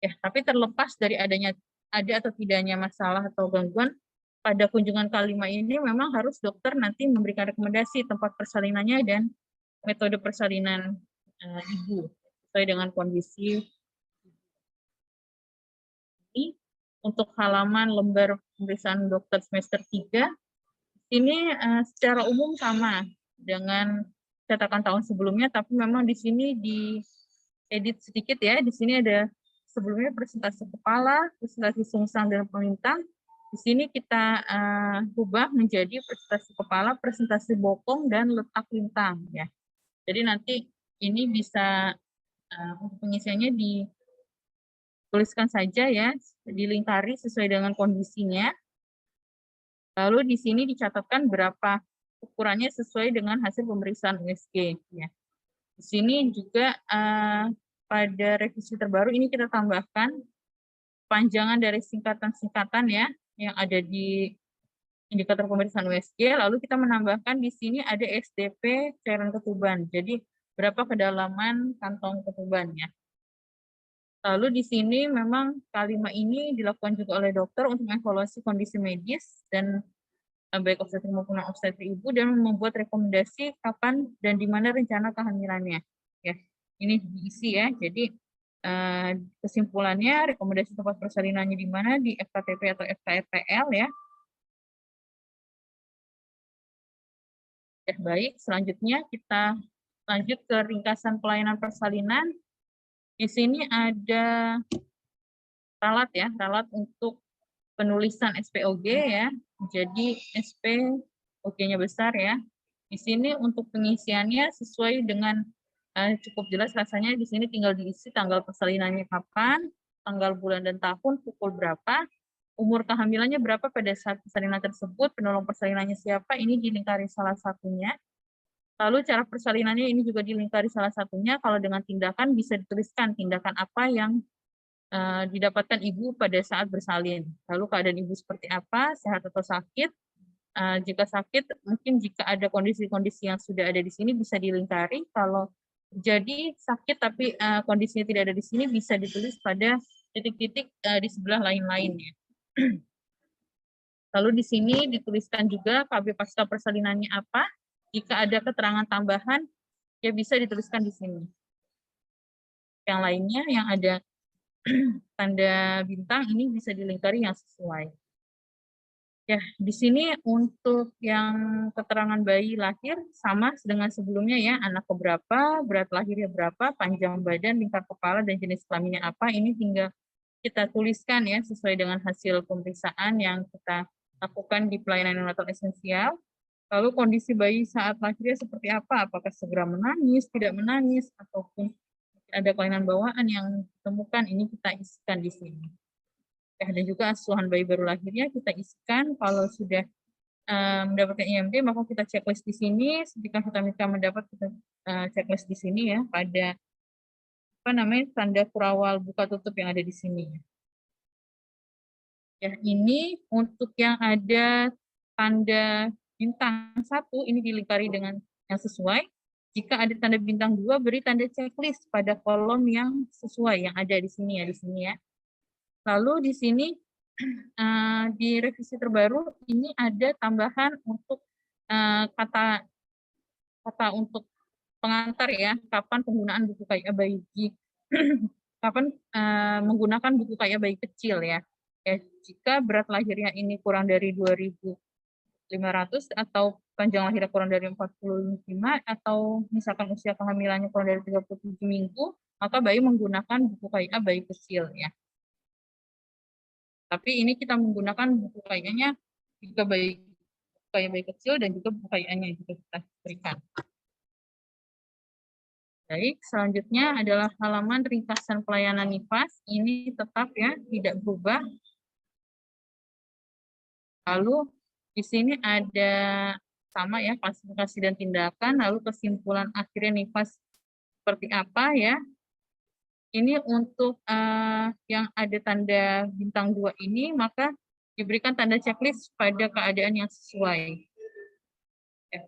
Ya, tapi terlepas dari ada atau tidaknya masalah atau gangguan, pada kunjungan K5 ini memang harus dokter nanti memberikan rekomendasi tempat persalinannya dan metode persalinan ibu sesuai dengan kondisi. Untuk halaman lembar pemeriksaan dokter semester 3, ini secara umum sama dengan cetakan tahun sebelumnya, tapi memang di sini diedit sedikit ya. Di sini ada sebelumnya presentasi kepala, presentasi sungsang dan pelintang. Di sini kita ubah menjadi presentasi kepala, presentasi bokong, dan letak lintang ya. Jadi nanti ini bisa untuk pengisiannya dituliskan saja ya, dilingkari sesuai dengan kondisinya. Lalu di sini dicatatkan berapa ukurannya sesuai dengan hasil pemeriksaan USG. Ya. Di sini juga pada revisi terbaru ini kita tambahkan panjangan dari singkatan-singkatan ya yang ada di indikator pemeriksaan USG. Lalu kita menambahkan di sini ada SDP cairan ketuban. Jadi berapa kedalaman kantong ketubannya. Lalu di sini memang K5 ini dilakukan juga oleh dokter untuk mengevaluasi kondisi medis dan baik obstetrik maupun non-obstetrik ibu dan membuat rekomendasi kapan dan di mana rencana kehamilannya. Ya, ini diisi ya. Jadi kesimpulannya rekomendasi tempat persalinannya di mana di FKTP atau FKRTL ya. Ya, baik, selanjutnya kita lanjut ke ringkasan pelayanan persalinan. Di sini ada ralat ya, ralat untuk penulisan SPOG ya. Jadi SPOG-nya besar ya. Di sini untuk pengisiannya sesuai dengan cukup jelas rasanya. Di sini tinggal diisi tanggal persalinannya kapan, tanggal, bulan, dan tahun, pukul berapa, umur kehamilannya berapa pada saat persalinan tersebut, penolong persalinannya siapa, ini dilingkari salah satunya. Lalu cara persalinannya ini juga dilingkari salah satunya. Kalau dengan tindakan bisa dituliskan tindakan apa yang didapatkan ibu pada saat bersalin. Lalu keadaan ibu seperti apa, sehat atau sakit. Jika sakit, mungkin jika ada kondisi-kondisi yang sudah ada di sini bisa dilingkari. Kalau jadi sakit tapi kondisinya tidak ada di sini, bisa ditulis pada titik-titik di sebelah lain-lainnya. Lalu di sini dituliskan juga KB pasca persalinannya apa. Jika ada keterangan tambahan, ya bisa dituliskan di sini. Yang lainnya yang ada tanda bintang ini bisa dilingkari yang sesuai. Ya, di sini untuk yang keterangan bayi lahir sama dengan sebelumnya ya, anak keberapa, berat lahirnya berapa, panjang badan, lingkar kepala, dan jenis kelaminnya apa, ini tinggal kita tuliskan ya sesuai dengan hasil pemeriksaan yang kita lakukan di pelayanan neonatal esensial. Lalu kondisi bayi saat lahirnya seperti apa, apakah segera menangis, tidak menangis, ataupun ada kelainan bawaan yang ditemukan, ini kita isikan di sini. Ya, dan juga asuhan bayi baru lahirnya kita isikan. Kalau sudah mendapatkan IMD, maka kita checklist di sini. Jika kita mendapat, kita checklist di sini ya pada tanda kurawal buka tutup yang ada di sini. Ya, ini untuk yang ada tanda bintang 1 ini dilingkari dengan yang sesuai. Jika ada tanda bintang 2, beri tanda checklist pada kolom yang sesuai yang ada di sini ya. Lalu di sini di revisi terbaru ini ada tambahan untuk kata untuk pengantar ya, kapan penggunaan buku KIA bayi kapan menggunakan buku KIA bayi kecil ya. Jika berat lahirnya ini kurang dari 2.500 atau panjang lahirnya kurang dari 45 atau misalkan usia kehamilannya kurang dari 37 minggu, maka bayi menggunakan buku KIA bayi kecil ya. Tapi ini kita menggunakan buku KIA-nya juga bayi kecil dan juga buku KIA-nya juga kita berikan. Baik, selanjutnya adalah halaman ringkasan pelayanan NIFAS. Ini tetap ya, tidak berubah. Lalu di sini ada sama ya, klasifikasi dan tindakan. Lalu kesimpulan akhirnya NIFAS seperti apa ya. Ini untuk yang ada tanda bintang 2 ini, maka diberikan tanda checklist pada keadaan yang sesuai.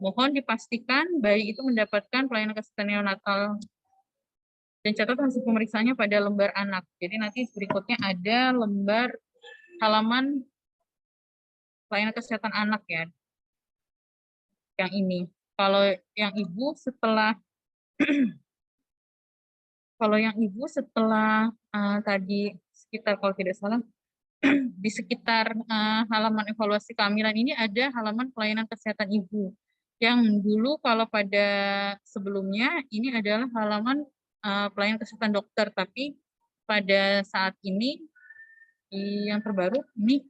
Mohon dipastikan bayi itu mendapatkan pelayanan kesehatan neonatal dan catat hasil pemeriksaannya pada lembar anak. Jadi nanti berikutnya ada lembar halaman pelayanan kesehatan anak ya. Yang ini. Kalau yang ibu setelah tadi sekitar, kalau tidak salah, di sekitar halaman evaluasi kehamilan ini ada halaman pelayanan kesehatan ibu. Yang dulu kalau pada sebelumnya ini adalah halaman pelayanan kesehatan dokter, tapi pada saat ini yang terbaru ini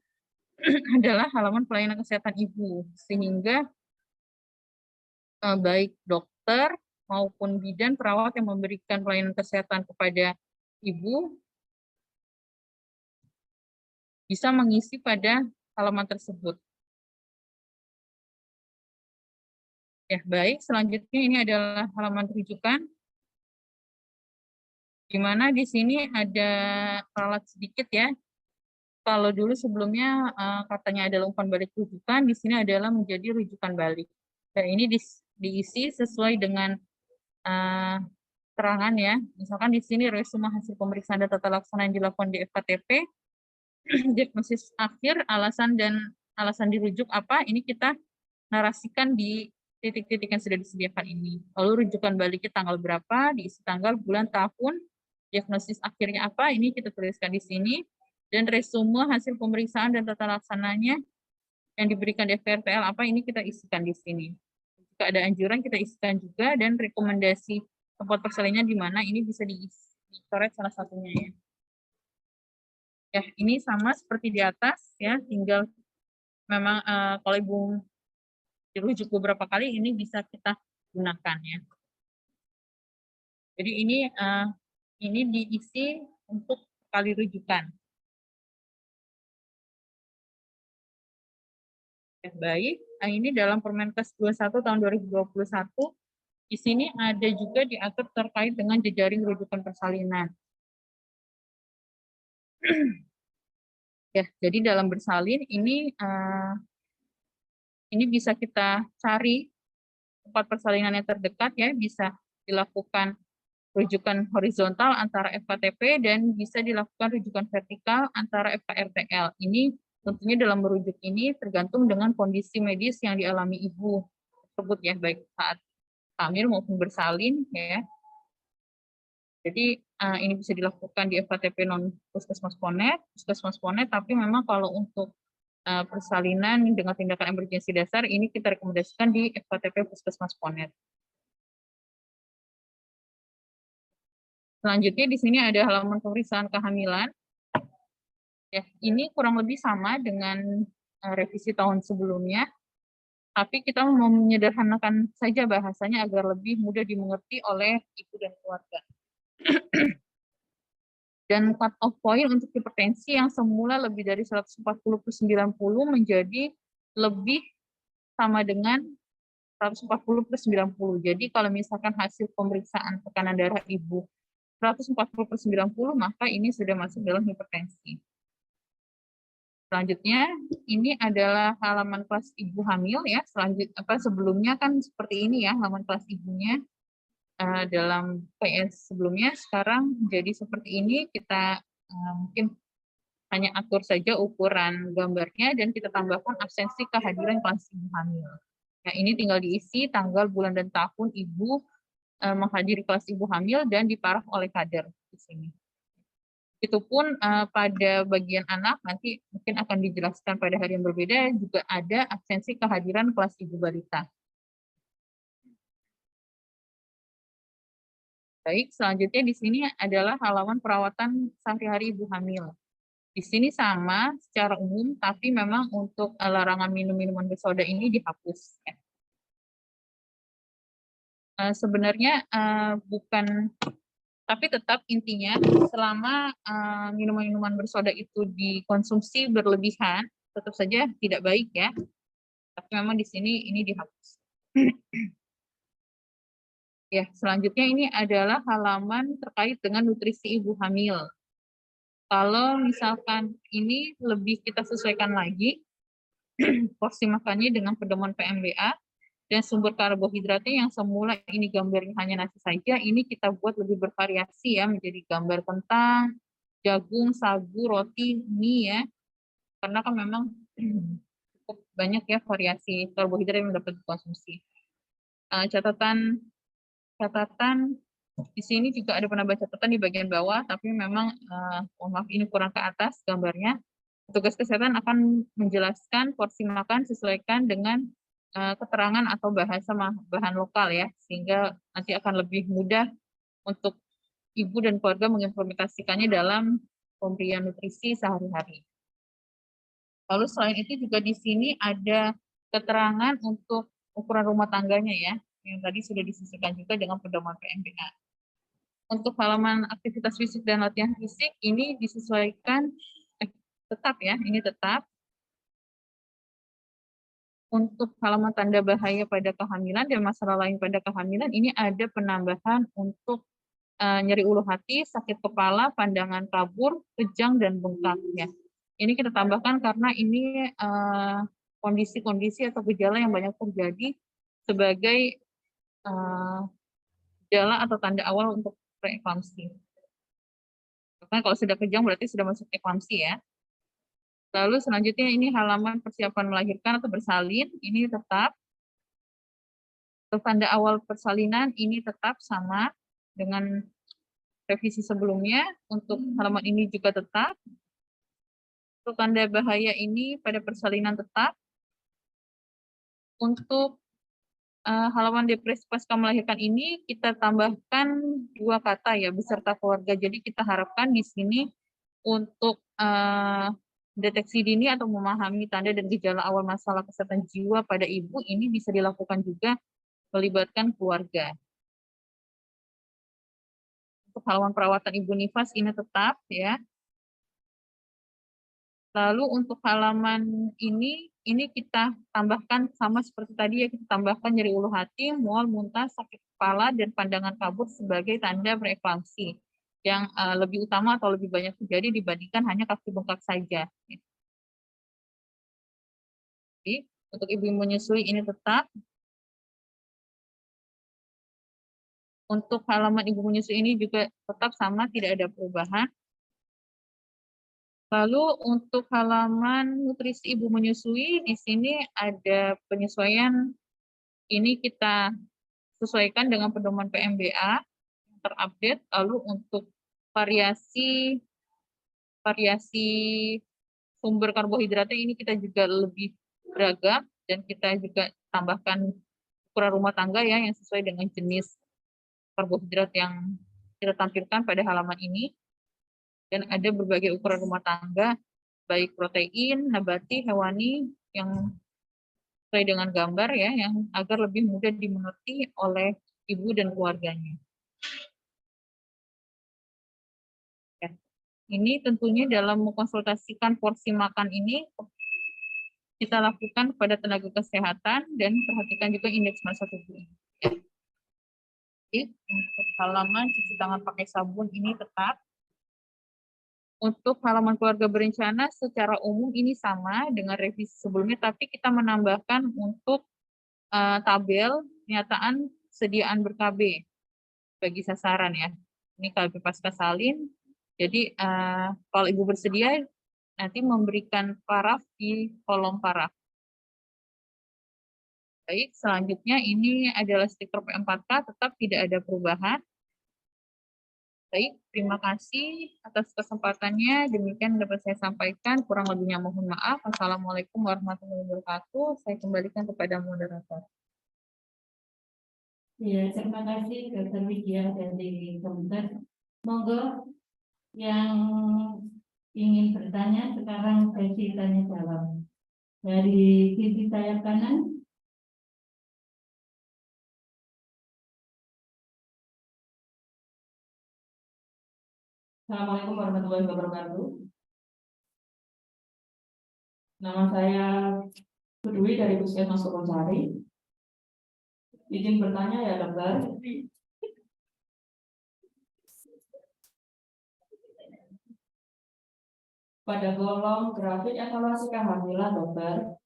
adalah halaman pelayanan kesehatan ibu, sehingga baik dokter maupun bidan perawat yang memberikan pelayanan kesehatan kepada ibu bisa mengisi pada halaman tersebut. Ya, baik. Selanjutnya ini adalah halaman rujukan, di mana di sini ada ralat sedikit ya. Kalau dulu sebelumnya katanya adalah umpan balik rujukan, di sini adalah menjadi rujukan balik. Dan ini diisi sesuai dengan keterangan ya. Misalkan di sini resume hasil pemeriksaan dan tata laksana yang dilakukan di FKTP, diagnosis akhir, alasan dirujuk apa, ini kita narasikan di titik-titik yang sudah disediakan ini. Lalu rujukan baliknya tanggal berapa, diisi tanggal, bulan, tahun, diagnosis akhirnya apa, ini kita tuliskan di sini, dan resume hasil pemeriksaan dan tata laksananya yang diberikan di FKRTL apa, ini kita isikan di sini. Jika ada anjuran kita isikan juga, dan rekomendasi tempat persalinannya di mana, ini bisa dicoret salah satunya ya. Ya, ini sama seperti di atas ya, tinggal memang kalau ibu dirujuk beberapa kali ini bisa kita gunakan ya. Jadi ini diisi untuk kali rujukan. Ya, baik, ini dalam Permenkes 21 tahun 2021 di sini ada juga diatur terkait dengan jejaring rujukan persalinan. Ya, jadi dalam bersalin ini bisa kita cari tempat persalinan yang terdekat ya, bisa dilakukan rujukan horizontal antara FKTP dan bisa dilakukan rujukan vertikal antara FKRTL. Ini Tentunya dalam merujuk ini tergantung dengan kondisi medis yang dialami ibu tersebut ya, baik saat hamil maupun bersalin ya. Jadi ini bisa dilakukan di FKTP non puskesmas Ponet, tapi memang kalau untuk persalinan dengan tindakan emergensi dasar ini kita rekomendasikan di FKTP puskesmas Ponet. Selanjutnya di sini ada halaman pemeriksaan kehamilan. Ya, ini kurang lebih sama dengan revisi tahun sebelumnya, tapi kita mau menyederhanakan saja bahasanya agar lebih mudah dimengerti oleh ibu dan keluarga. Dan cut off point untuk hipertensi yang semula lebih dari 140/90 menjadi lebih sama dengan 140/90. Jadi kalau misalkan hasil pemeriksaan tekanan darah ibu 140/90, maka ini sudah masuk dalam hipertensi. Selanjutnya, ini adalah halaman kelas ibu hamil ya. Sebelumnya kan seperti ini ya, halaman kelas ibunya dalam PS sebelumnya. Sekarang jadi seperti ini, kita mungkin hanya atur saja ukuran gambarnya dan kita tambahkan absensi kehadiran kelas ibu hamil. Nah, ini tinggal diisi tanggal, bulan, dan tahun ibu menghadiri kelas ibu hamil dan diparaf oleh kader di sini. Itu pun pada bagian anak nanti mungkin akan dijelaskan pada hari yang berbeda, juga ada absensi kehadiran kelas ibu balita. Baik, selanjutnya di sini adalah halaman perawatan sehari-hari ibu hamil. Di sini sama secara umum, tapi memang untuk larangan minum minuman bersoda ini dihapus. Sebenarnya bukan, tapi tetap intinya selama minuman-minuman bersoda itu dikonsumsi berlebihan, tetap saja tidak baik ya. Tapi memang di sini ini dihapus. Ya, selanjutnya ini adalah halaman terkait dengan nutrisi ibu hamil. Kalau misalkan ini lebih kita sesuaikan lagi porsi makannya dengan pedoman PMBA dan sumber karbohidratnya yang semula ini gambarnya hanya nasi saja, ini kita buat lebih bervariasi ya, menjadi gambar kentang, jagung, sagu, roti, mie ya. Karena kan memang cukup banyak ya variasi karbohidrat yang dapat dikonsumsi. Catatan di sini juga ada penambah catatan di bagian bawah, tapi memang mohon maaf ini kurang ke atas gambarnya. Petugas kesehatan akan menjelaskan porsi makan sesuaikan dengan keterangan atau bahasa bahan lokal ya, sehingga nanti akan lebih mudah untuk ibu dan keluarga mengimplementasikannya dalam pemberian nutrisi sehari-hari. Lalu selain itu juga di sini ada keterangan untuk ukuran rumah tangganya ya, yang tadi sudah disisihkan juga dengan pedoman PMBA. Untuk halaman aktivitas fisik dan latihan fisik ini disesuaikan tetap ya, ini tetap. Untuk halaman tanda bahaya pada kehamilan dan masalah lain pada kehamilan ini ada penambahan untuk nyeri ulu hati, sakit kepala, pandangan kabur, kejang, dan bengkak ya. Ini kita tambahkan karena ini kondisi-kondisi atau gejala yang banyak terjadi sebagai gejala atau tanda awal untuk preeklamsi. Karena kalau sudah kejang berarti sudah masuk eklamsi ya. Lalu selanjutnya ini halaman persiapan melahirkan atau bersalin, ini tetap. Untuk tanda awal persalinan ini tetap sama dengan revisi sebelumnya. Untuk halaman ini juga tetap. Untuk tanda bahaya ini pada persalinan tetap. Untuk halaman depresi pasca melahirkan ini kita tambahkan 2 kata ya, beserta keluarga. Jadi kita harapkan di sini untuk deteksi dini atau memahami tanda dan gejala awal masalah kesehatan jiwa pada ibu ini bisa dilakukan juga melibatkan keluarga. Untuk halaman perawatan ibu nifas ini tetap ya. Lalu untuk halaman ini kita tambahkan sama seperti tadi ya, kita tambahkan nyeri ulu hati, mual, muntah, sakit kepala, dan pandangan kabur sebagai tanda preeklamsi yang lebih utama atau lebih banyak terjadi dibandingkan hanya kaki bengkak saja. Jadi, untuk ibu menyusui ini tetap. Untuk halaman ibu menyusui ini juga tetap sama, tidak ada perubahan. Lalu untuk halaman nutrisi ibu menyusui, di sini ada penyesuaian, ini kita sesuaikan dengan pedoman PMBA yang terupdate. Lalu untuk variasi sumber karbohidratnya ini kita juga lebih beragam, dan kita juga tambahkan ukuran rumah tangga ya yang sesuai dengan jenis karbohidrat yang kita tampilkan pada halaman ini. Dan ada berbagai ukuran rumah tangga, baik protein, nabati, hewani, yang sesuai dengan gambar ya, yang agar lebih mudah dimengerti oleh ibu dan keluarganya. Ya. Ini tentunya dalam mengkonsultasikan porsi makan ini, kita lakukan kepada tenaga kesehatan dan perhatikan juga indeks massa tubuh. Ya. Jadi, untuk halaman cuci tangan pakai sabun ini tetap. Untuk halaman keluarga berencana secara umum ini sama dengan revisi sebelumnya, tapi kita menambahkan untuk tabel pernyataan sediaan ber-KB bagi sasaran ya. Ini KB pasca salin. Jadi kalau ibu bersedia nanti memberikan paraf di kolom paraf. Baik, selanjutnya ini adalah stiker P4K, tetap tidak ada perubahan. Baik, terima kasih atas kesempatannya. Demikian dapat saya sampaikan. Kurang lebihnya mohon maaf. Assalamualaikum warahmatullahi wabarakatuh. Saya kembalikan kepada moderator. Ya, terima kasih Dr. Widya dari Kementerian. Monggo yang ingin bertanya sekarang sesi tanya jawab. Dari sisi sayap kanan. Assalamualaikum warahmatullahi wabarakatuh. Nama saya Dwi dari Puskesmas Sukosari. Izin bertanya ya dokter. Pada kolom grafik evaluasi kehamilan dokter,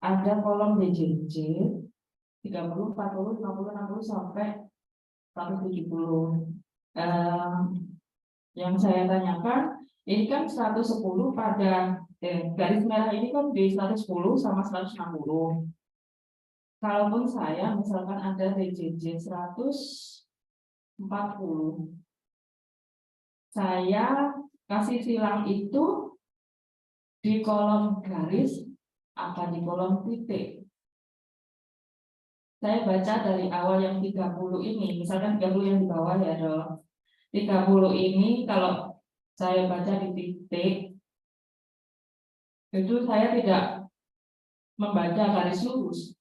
ada kolom DJJ 30, 40, 50, 60 sampai 170. Yang saya tanyakan, ini kan 110 pada garis merah ini kan di 110 sama 160. Kalaupun saya misalkan ada DJJ 140, saya kasih silang itu di kolom garis apa di kolom titik. Saya baca dari awal yang 30 ini, misalkan 30 yang di bawah ya dok. 30 ini kalau saya baca di titik, itu saya tidak membaca garis lurus.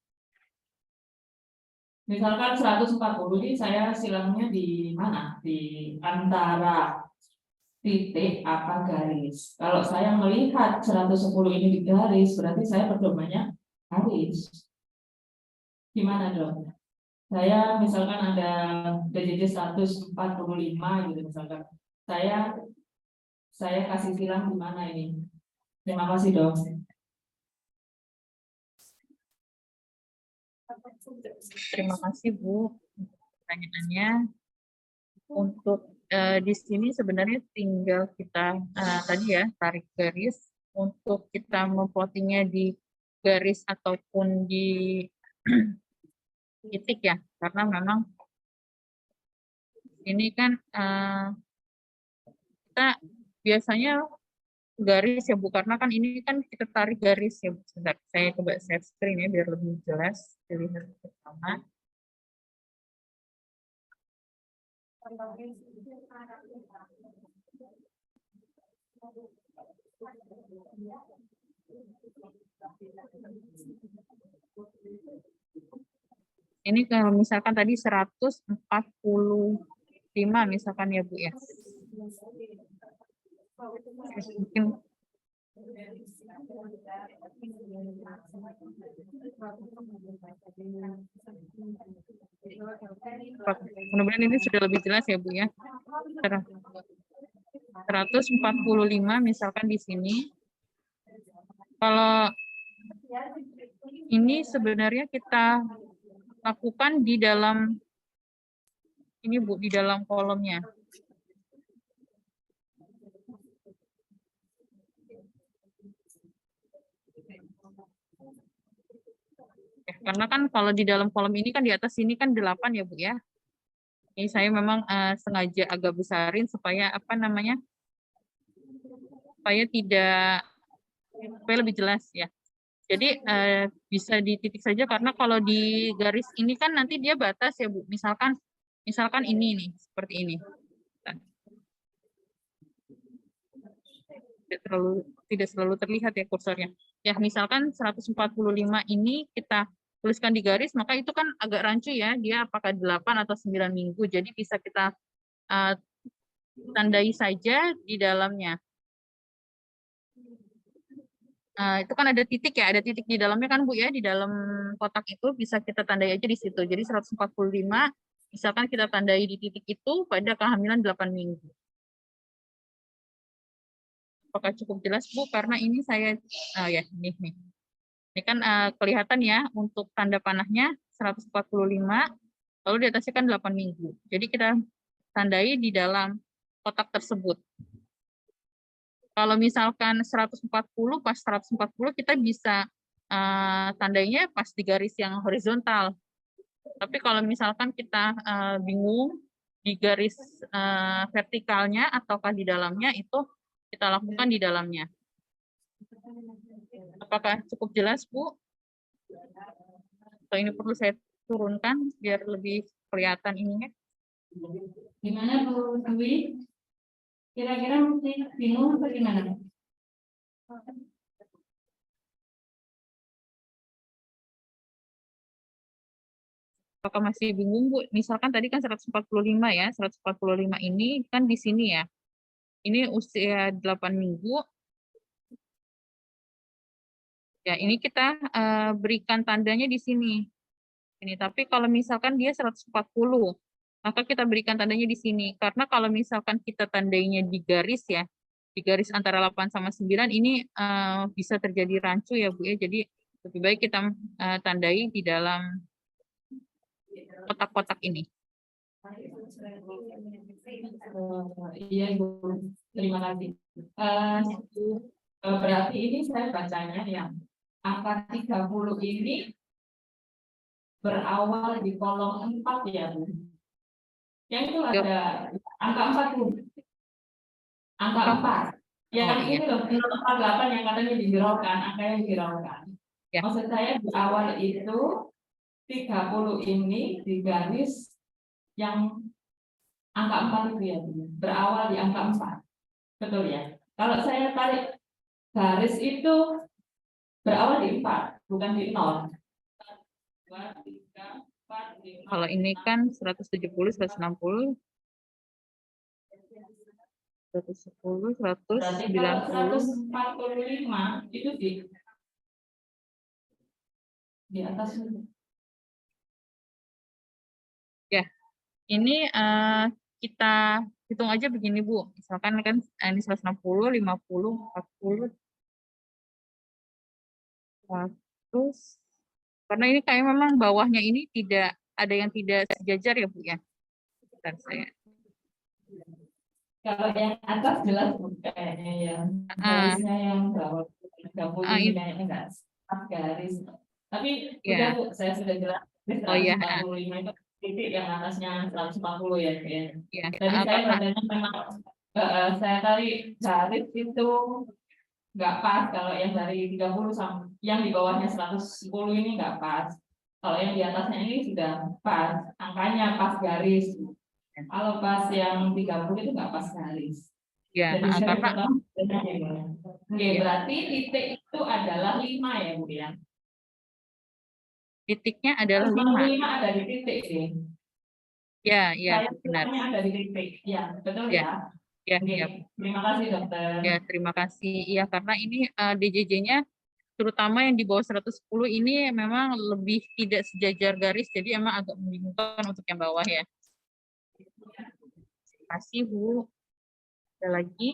Misalkan 140 ini saya silangnya di mana? Di antara titik apa garis. Kalau saya melihat 110 ini di garis, berarti saya pedomannya garis. Gimana dok? Saya misalkan ada DJJ 145 gitu misalkan. Saya kasih silang di mana ini? Terima kasih dok. Terima kasih Bu pertanyaannya. Untuk di sini sebenarnya tinggal kita tadi ya tarik garis untuk kita memplottingnya di garis ataupun di titik ya, karena memang ini kan kita biasanya garis ya Bu, karena kan ini kan kita tarik garis ya Bu. Sebentar, saya coba share screen ya biar lebih jelas dilihat bersama. Ini kalau misalkan tadi 145 misalkan ya Bu ya. Mungkin mudah-mudahan ini sudah lebih jelas ya Bu ya. 145 misalkan di sini. Kalau ini sebenarnya kita lakukan di dalam ini Bu, di dalam kolomnya. Karena kan kalau di dalam kolom ini kan di atas sini kan 8 ya Bu ya. Ini saya memang sengaja agak besarin supaya apa namanya? Supaya lebih jelas ya. Jadi bisa dititik saja karena kalau di garis ini kan nanti dia batas ya Bu. Misalkan ini nih seperti ini. Tidak selalu terlihat ya kursornya. Ya misalkan 145 ini kita tuliskan di garis, maka itu kan agak rancu ya, dia apakah 8 atau 9 minggu. Jadi bisa kita tandai saja di dalamnya. Itu kan ada titik ya, ada titik di dalamnya kan Bu ya, di dalam kotak itu bisa kita tandai aja di situ. Jadi 145, misalkan kita tandai di titik itu pada kehamilan 8 minggu. Apakah cukup jelas Bu? Karena ini saya, ya ini nih. Ini kan kelihatan ya untuk tanda panahnya 145, lalu di atasnya kan 8 minggu. Jadi kita tandai di dalam kotak tersebut. Kalau misalkan 140, pas 140 kita bisa tandainya pas di garis yang horizontal. Tapi kalau misalkan kita bingung di garis vertikalnya ataukah di dalamnya, itu kita lakukan di dalamnya. Apakah cukup jelas, Bu? Atau ini perlu saya turunkan biar lebih kelihatan ininya? Gimana Bu Dwi? Kira-kira mesti bingung atau gimana? Apakah masih bingung, Bu? Misalkan tadi kan 145 ya, 145 ini kan di sini ya. Ini usia 8 minggu. Ya, ini kita berikan tandanya di sini. Ini, tapi kalau misalkan dia 140, maka kita berikan tandanya di sini. Karena kalau misalkan kita tandainya di garis ya, di garis antara 8 sama 9, ini bisa terjadi rancu ya Bu ya. Jadi lebih baik kita tandai di dalam kotak-kotak ini. Iya Ibu, terima kasih. Berarti ini saya bacanya yang angka 30 ini berawal di kolom 4 ya Bu. Yang itu ada angka 4 Bu. Angka 4. Yang Oh, iya. ini loh 48 yang katanya dihiraukan, angka yang dihiraukan. Ya. Maksud saya di awal itu 30 ini di garis yang angka 4 itu ya Bu. Berawal di angka 4. Betul ya? Kalau saya tarik garis itu berawal di 4, bukan di 0. 2, 3, 4, 5, Kalau ini kan 170, 160, 110, berarti kalau 190. 145 itu di atas. Ya, ini kita hitung aja begini Bu. Misalkan kan ini 160, 50, 40, 100. Karena ini kayak memang bawahnya ini tidak ada yang tidak sejajar ya Bu ya. Bentar saya. Kalau yang atas jelas kayaknya ya. Garisnya yang bawah 30 ini kayaknya enggak garis. Tapi udah Bu, saya sudah jelas. 145 itu titik yang atasnya 140 ya. Ya, Tadi saya katanya memang saya tarik garis itu nggak pas. Kalau yang dari 30 sampai yang di bawahnya 110 ini nggak pas. Kalau yang di atasnya ini sudah pas, angkanya pas garis. Kalau pas yang 30 itu nggak pas garis. ya, Jadi saya karena oke, berarti titik itu adalah 5 ya Bu ya. titiknya adalah 5 ada di titik sih. Ya, Saya benar. ada di titik. Ya, betul Ya. ya. Ya, ya. Terima kasih Dokter. Ya, terima kasih. Iya, karena ini DJJ-nya terutama yang di bawah 110 ini memang lebih tidak sejajar garis, jadi emang agak membingungkan untuk yang bawah ya. Terima kasih Bu. Ada lagi?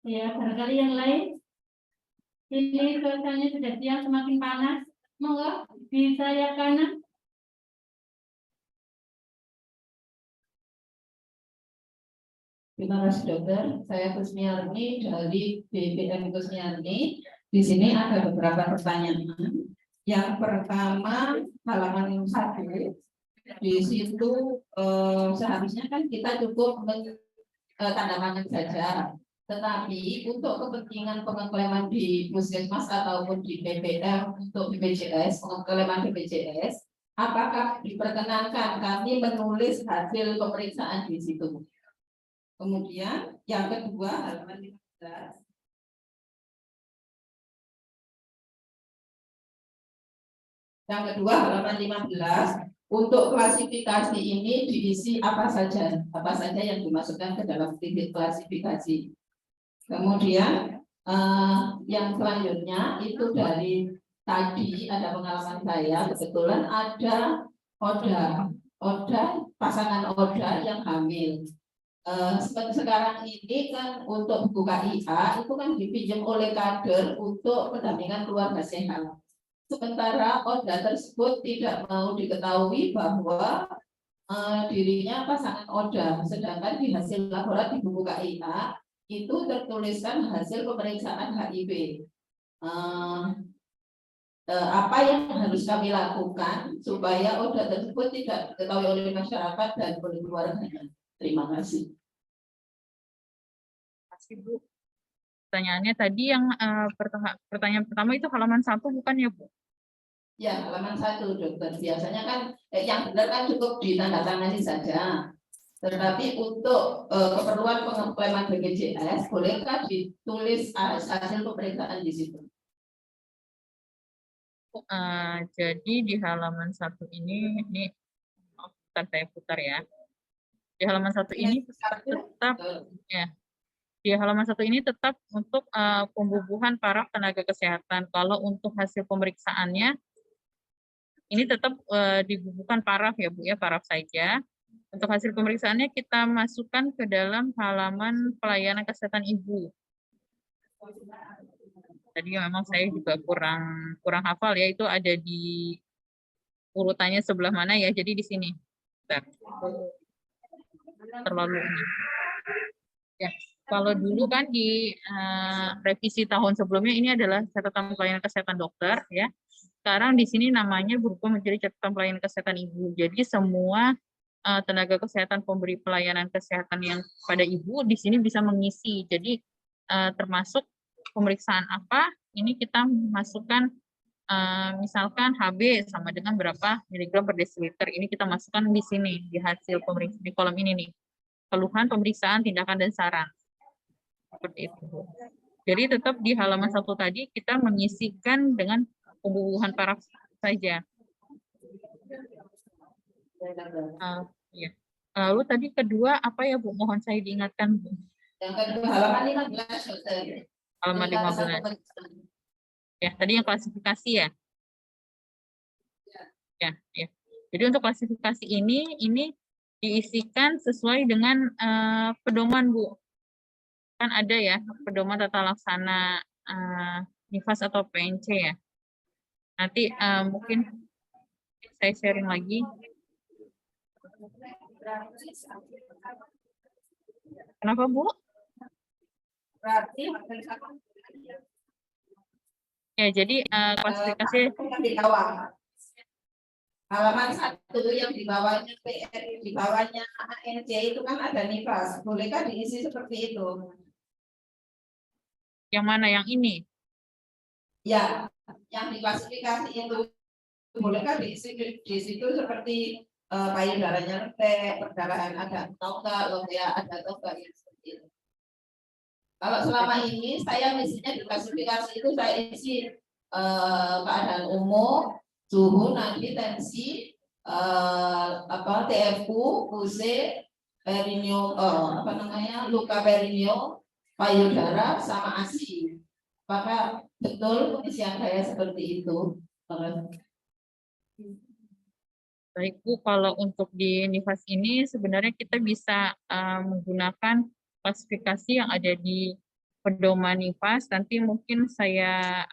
Ya, barangkali yang lain. Ini suasananya sudah siang semakin panas. Monggo di sayap kanan. Terima kasih Dokter. Saya Kusmiarni dari BPM Kusmiarni. Di sini ada beberapa pertanyaan. Yang pertama, halaman 1. Di situ seharusnya kan kita cukup tanda tangan saja. Tetapi untuk kepentingan pengklaman di puskesmas ataupun di BPR untuk BPJS, pengklaman BPJS, apakah diperkenankan kami menulis hasil pemeriksaan di situ? Kemudian yang kedua, halaman 15. Yang kedua, halaman 15. Untuk klasifikasi ini diisi apa saja yang dimasukkan ke dalam titik klasifikasi. Kemudian yang selanjutnya itu dari tadi ada pengalaman saya, kebetulan ada pasangan Oda yang hamil. Sekarang ini kan untuk buka IA itu kan dipinjam oleh kader untuk pendampingan keluarga sehat. Sementara Oda tersebut tidak mau diketahui bahwa dirinya pasangan Oda, sedangkan di hasil laporan di buku KIA itu tertuliskan hasil pemeriksaan HIV. Apa yang harus kami lakukan supaya Oda tersebut tidak diketahui oleh masyarakat dan oleh keluarganya? Terima kasih. Terima kasih, Bu. Pertanyaannya tadi yang pertanyaan pertama itu halaman 1 bukan ya, Bu? Ya, halaman 1, dokter. Biasanya kan yang benar kan cukup ditandatangani saja. Tetapi untuk keperluan pengklaman BPJS, bolehkah ditulis hasil pemeriksaan di situ? Jadi di halaman 1 ini saya putar ya. Di halaman 1 ini tetap ya. Di halaman 1 ini tetap untuk pembubuhan para tenaga kesehatan. Kalau untuk hasil pemeriksaannya ini tetap dibubuhkan paraf ya, Bu ya, paraf saja. Untuk hasil pemeriksaannya kita masukkan ke dalam halaman pelayanan kesehatan ibu. Tadi memang saya juga kurang hafal ya, itu ada di urutannya sebelah mana ya. Jadi di sini. Bentar. Terlalu ini. Ya, kalau dulu kan di revisi tahun sebelumnya ini adalah catatan pelayanan kesehatan dokter ya. Sekarang di sini namanya berubah menjadi catatan pelayanan kesehatan ibu. Jadi semua tenaga kesehatan pemberi pelayanan kesehatan yang pada ibu di sini bisa mengisi. Jadi termasuk pemeriksaan apa, ini kita masukkan misalkan HB sama dengan berapa miligram per desiliter. Ini kita masukkan di sini di hasil pemeriksaan di kolom ini nih. Keluhan, pemeriksaan, tindakan dan saran. Seperti itu. Jadi tetap di halaman 1 tadi kita mengisikan dengan pembubuhan paraf saja. Ya. Lalu tadi kedua apa ya, Bu? Mohon saya diingatkan, Bu. Yang kedua halaman 15. Halaman 15. Ya, tadi yang klasifikasi ya. Ya. Jadi untuk klasifikasi ini diisikan sesuai dengan pedoman, Bu. Kan ada ya pedoman tata laksana NIFAS atau PNC ya. Nanti mungkin saya sharing lagi. Kenapa, Bu? Ya, jadi klasifikasi di bawah. Halaman 1 yang di bawahnya PR, di bawahnya ANC itu kan ada NIFAS. Bolehkah diisi seperti itu? Yang mana? Yang ini? Ya, yang diklasifikasi itu bolehkah diisi di situ seperti payudaranya rentek, perdarahan ada atau enggak, lombea ada atau enggak, ya, seperti itu. Kalau selama ini saya misinya di klasifikasi itu saya isi keadaan umum, suhu, nadi, tensi, TFU, UC, perineo, luka perineo, payudara, sama ASI. Apakah betul pengisian saya seperti itu? Baik, Bu, kalau untuk di NIFAS ini sebenarnya kita bisa menggunakan klasifikasi yang ada di pedoman NIFAS. Nanti mungkin saya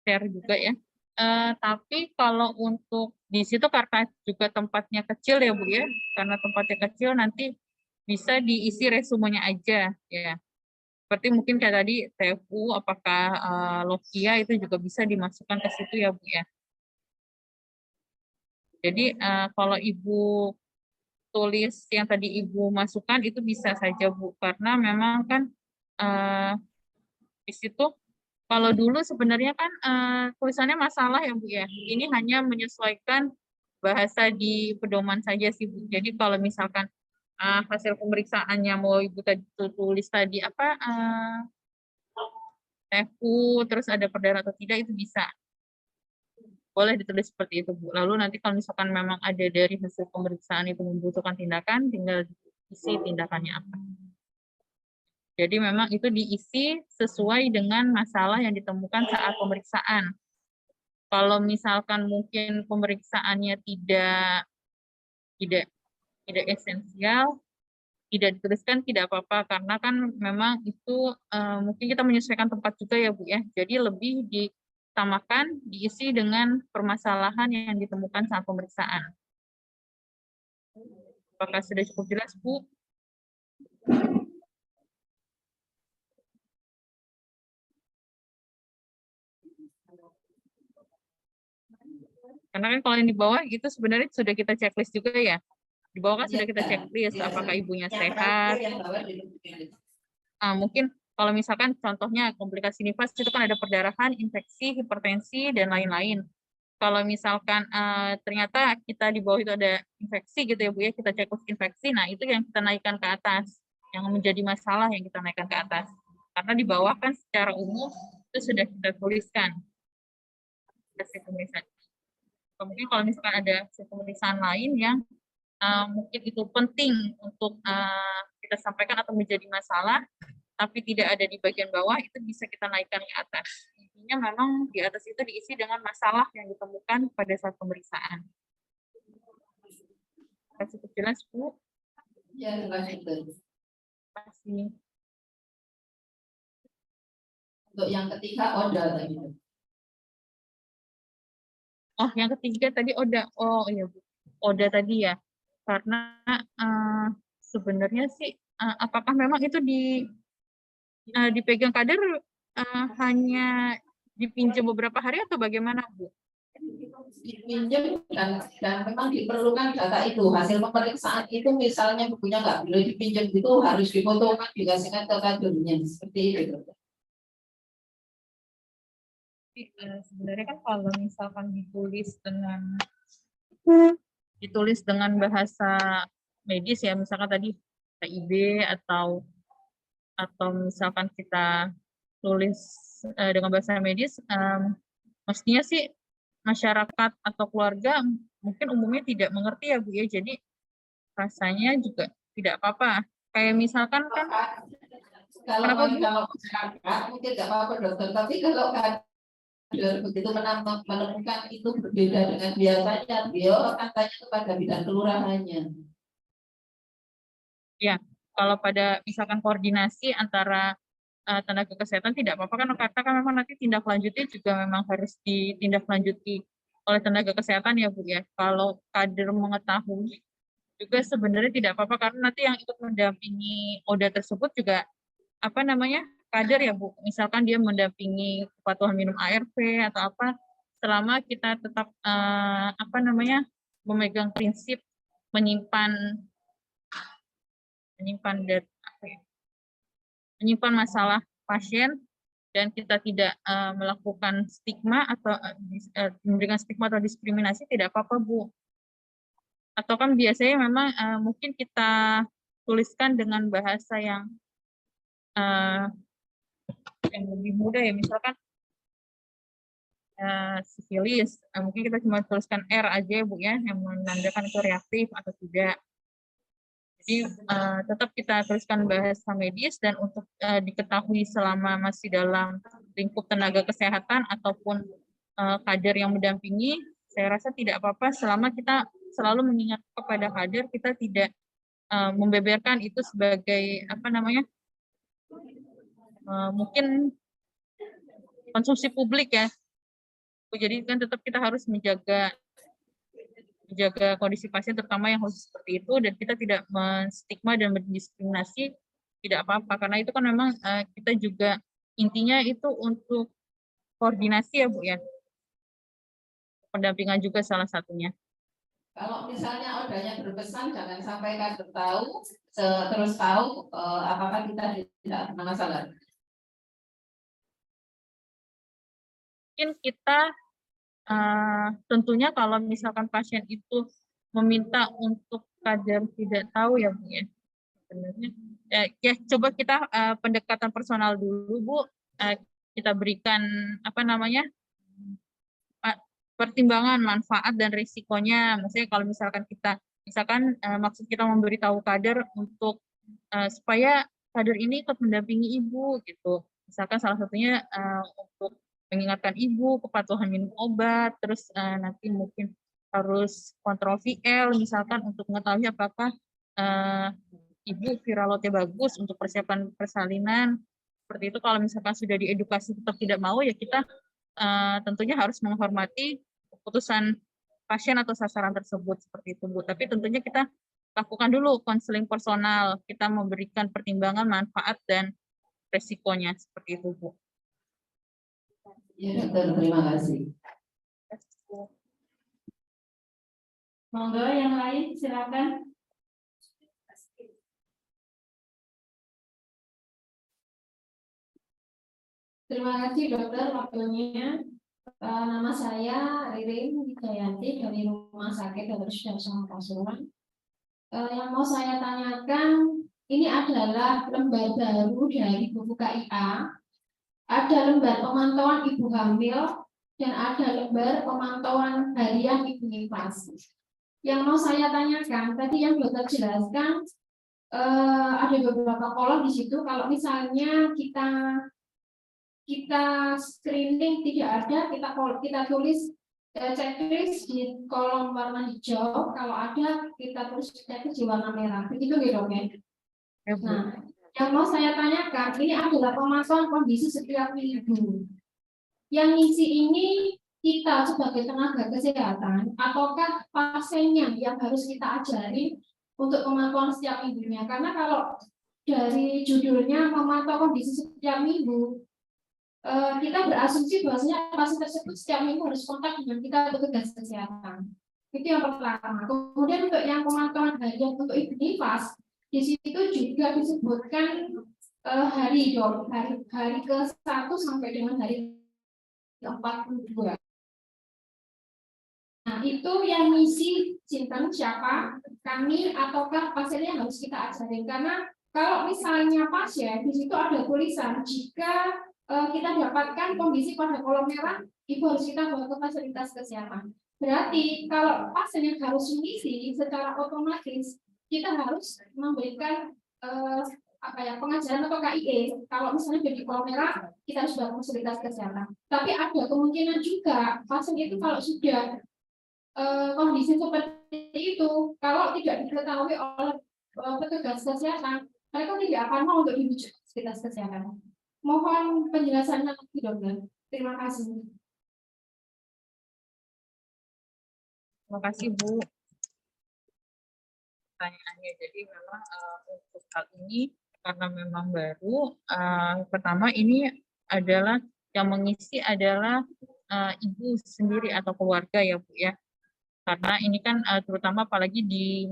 share juga ya. Tapi kalau untuk di situ karena juga tempatnya kecil ya, Bu ya, karena tempatnya kecil nanti bisa diisi resumenya aja ya. Seperti mungkin kayak tadi TFU, apakah Lokia itu juga bisa dimasukkan ke situ ya Bu ya. Jadi kalau Ibu tulis yang tadi Ibu masukkan itu bisa saja Bu, karena memang kan di situ kalau dulu sebenarnya kan tulisannya masalah ya Bu ya. Ini hanya menyesuaikan bahasa di pedoman saja sih Bu. Jadi kalau misalkan hasil pemeriksaannya mau Ibu tadi tulis tadi apa TFU terus ada perdana atau tidak itu bisa. Boleh ditulis seperti itu Bu. Lalu nanti kalau misalkan memang ada dari hasil pemeriksaan itu membutuhkan tindakan, tinggal isi tindakannya apa. Jadi memang itu diisi sesuai dengan masalah yang ditemukan saat pemeriksaan. Kalau misalkan mungkin pemeriksaannya tidak esensial, tidak dituliskan tidak apa-apa karena kan memang itu mungkin kita menyesuaikan tempat juga ya Bu ya. Jadi lebih ditamakan diisi dengan permasalahan yang ditemukan saat pemeriksaan. Apakah sudah cukup jelas Bu? Karena kan kalau yang di bawah itu sebenarnya sudah kita checklist juga ya. Di bawah kan sudah kita checklist apakah ibunya sehat. Mungkin kalau misalkan contohnya komplikasi nifas itu kan ada perdarahan, infeksi, hipertensi, dan lain-lain. Kalau misalkan ternyata kita di bawah itu ada infeksi gitu ya Bu ya, kita checklist infeksi, nah itu yang kita naikkan ke atas, yang menjadi masalah yang kita naikkan ke atas. Karena di bawah kan secara umum itu sudah kita tuliskan hasil pemeriksaan. Mungkin kalau misalkan ada hasil pemeriksaan lain yang mungkin itu penting untuk kita sampaikan atau menjadi masalah, tapi tidak ada di bagian bawah, itu bisa kita naikkan ke atas. Intinya memang di atas itu diisi dengan masalah yang ditemukan pada saat pemeriksaan. Cukup jelas, Bu? Ya, terima kasih. Untuk yang ketiga, ODA tadi. Oh, yang ketiga tadi ODA. Oh iya Bu, ODA tadi ya. Karena sebenarnya sih, apakah memang itu dipegang kader hanya dipinjam beberapa hari atau bagaimana Bu? Dipinjam dan memang diperlukan data itu, hasil pemeriksaan itu misalnya bukunya nggak boleh dipinjam itu harus difotokan dikasihkan ke kadernya seperti itu. Sebenarnya kan kalau misalkan ditulis dengan bahasa medis ya, misalkan tadi HIV atau misalkan kita tulis dengan bahasa medis, mestinya sih masyarakat atau keluarga mungkin umumnya tidak mengerti ya Bu ya, jadi rasanya juga tidak apa-apa. Kayak misalkan kan kalau masyarakat mungkin tidak apa-apa dokter, tapi kalau begitu menemukan itu berbeda dengan biasanya, dia akan tanya kepada bidang kelurahannya. Ya, kalau pada misalkan koordinasi antara tenaga kesehatan tidak apa-apa kan, karena kan memang nanti tindak lanjutnya juga memang harus ditindaklanjuti oleh tenaga kesehatan ya Bu ya. Kalau kader mengetahui juga sebenarnya tidak apa-apa karena nanti yang ikut mendampingi ODA tersebut juga apa namanya kader ya Bu. Misalkan dia mendampingi kepatuhan minum ARV atau apa, selama kita tetap apa namanya memegang prinsip menyimpan menyimpan masalah pasien dan kita tidak melakukan stigma atau memberikan stigma atau diskriminasi, tidak apa-apa Bu. Atau kan biasanya memang mungkin kita tuliskan dengan bahasa yang lebih mudah ya, misalkan sifilis, mungkin kita cuma tuliskan R aja ya Bu ya, yang menandakan itu reaktif atau tidak. Jadi tetap kita tuliskan bahasa medis dan untuk diketahui selama masih dalam lingkup tenaga kesehatan ataupun kader yang mendampingi, saya rasa tidak apa-apa selama kita selalu mengingat kepada kader, kita tidak membeberkan itu sebagai apa namanya mungkin konsumsi publik ya. Jadi kan tetap kita harus menjaga kondisi pasien terutama yang khusus seperti itu, dan kita tidak menstigma dan mendiskriminasi tidak apa-apa karena itu kan memang kita juga intinya itu untuk koordinasi ya Bu ya. Pendampingan juga salah satunya. Kalau misalnya odanya berpesan, jangan sampai kader tahu, terus tahu apakah kita tidak ada masalah. Mungkin kita tentunya kalau misalkan pasien itu meminta untuk kader tidak tahu ya Bu ya. Sebenarnya ya coba kita pendekatan personal dulu Bu. Kita berikan apa namanya? Pertimbangan manfaat dan risikonya. Maksudnya kalau misalkan kita maksud kita memberitahu kader untuk supaya kader ini ikut mendampingi ibu gitu. Misalkan salah satunya untuk mengingatkan ibu kepatuhan minum obat, terus nanti mungkin harus kontrol VL misalkan untuk mengetahui apakah ibu viral loadnya bagus untuk persiapan persalinan. Seperti itu kalau misalkan sudah diedukasi tetap tidak mau ya kita tentunya harus menghormati keputusan pasien atau sasaran tersebut seperti itu Bu. Tapi tentunya kita lakukan dulu konseling personal, kita memberikan pertimbangan manfaat dan resikonya seperti itu Bu. Ya dokter, terima kasih. Monggo yang lain silakan. Terima kasih dokter waktunya. Nama saya Ririn Wijayanti dari Rumah Sakit Dr. Sudarsono Pasuruan. Yang mau saya tanyakan, ini adalah lembar baru dari buku KIA. Ada lembar pemantauan ibu hamil dan ada lembar pemantauan harian ibu nifas. Yang mau saya tanyakan, tadi yang dokter jelaskan ada beberapa kolom di situ. Kalau misalnya kita screening tidak ada, kita tulis checklist di kolom warna hijau. Kalau ada, kita tulis checklist di warna merah. Begitu gitu, Dok ya? Nah, yang mau saya tanyakan, ini adalah pemantauan kondisi setiap minggu. Yang ngisi ini kita sebagai tenaga kesehatan, ataukah pasiennya yang harus kita ajarin untuk pemantauan setiap minggunya? Karena kalau dari judulnya memantau kondisi setiap minggu, kita berasumsi bahwasanya pasien tersebut setiap minggu harus kontak dengan kita petugas kesehatan. Itu yang pertama. Kemudian untuk yang pemantauan harian untuk ibu nifas, di situ juga disebutkan hari ke-1 sampai dengan hari ke-42. Nah, itu yang ngisi sinten siapa? Kami ataukah pasiennya harus kita ajarin? Karena kalau misalnya pasien, di situ ada tulisan jika kita dapatkan kondisi pada kolom merah, ibu harus kita bawa ke fasilitas kesehatan. Berarti kalau pasien yang harus mengisi secara otomatis, kita harus memberikan pengajaran atau KIE. Kalau misalnya jadi kolom merah, kita harus bawa ke fasilitas kesehatan. Tapi ada kemungkinan juga pasien itu kalau sudah kondisi seperti itu, kalau tidak diketahui oleh petugas kesehatan, mereka tidak akan mau untuk dirujuk ke fasilitas kesehatan. Mohon penjelasannya lagi, dokter. Terima kasih. Terima kasih Bu. Pertanyaannya jadi memang untuk hal ini karena memang baru, pertama ini adalah yang mengisi adalah ibu sendiri atau keluarga ya Bu ya. Karena ini kan terutama apalagi di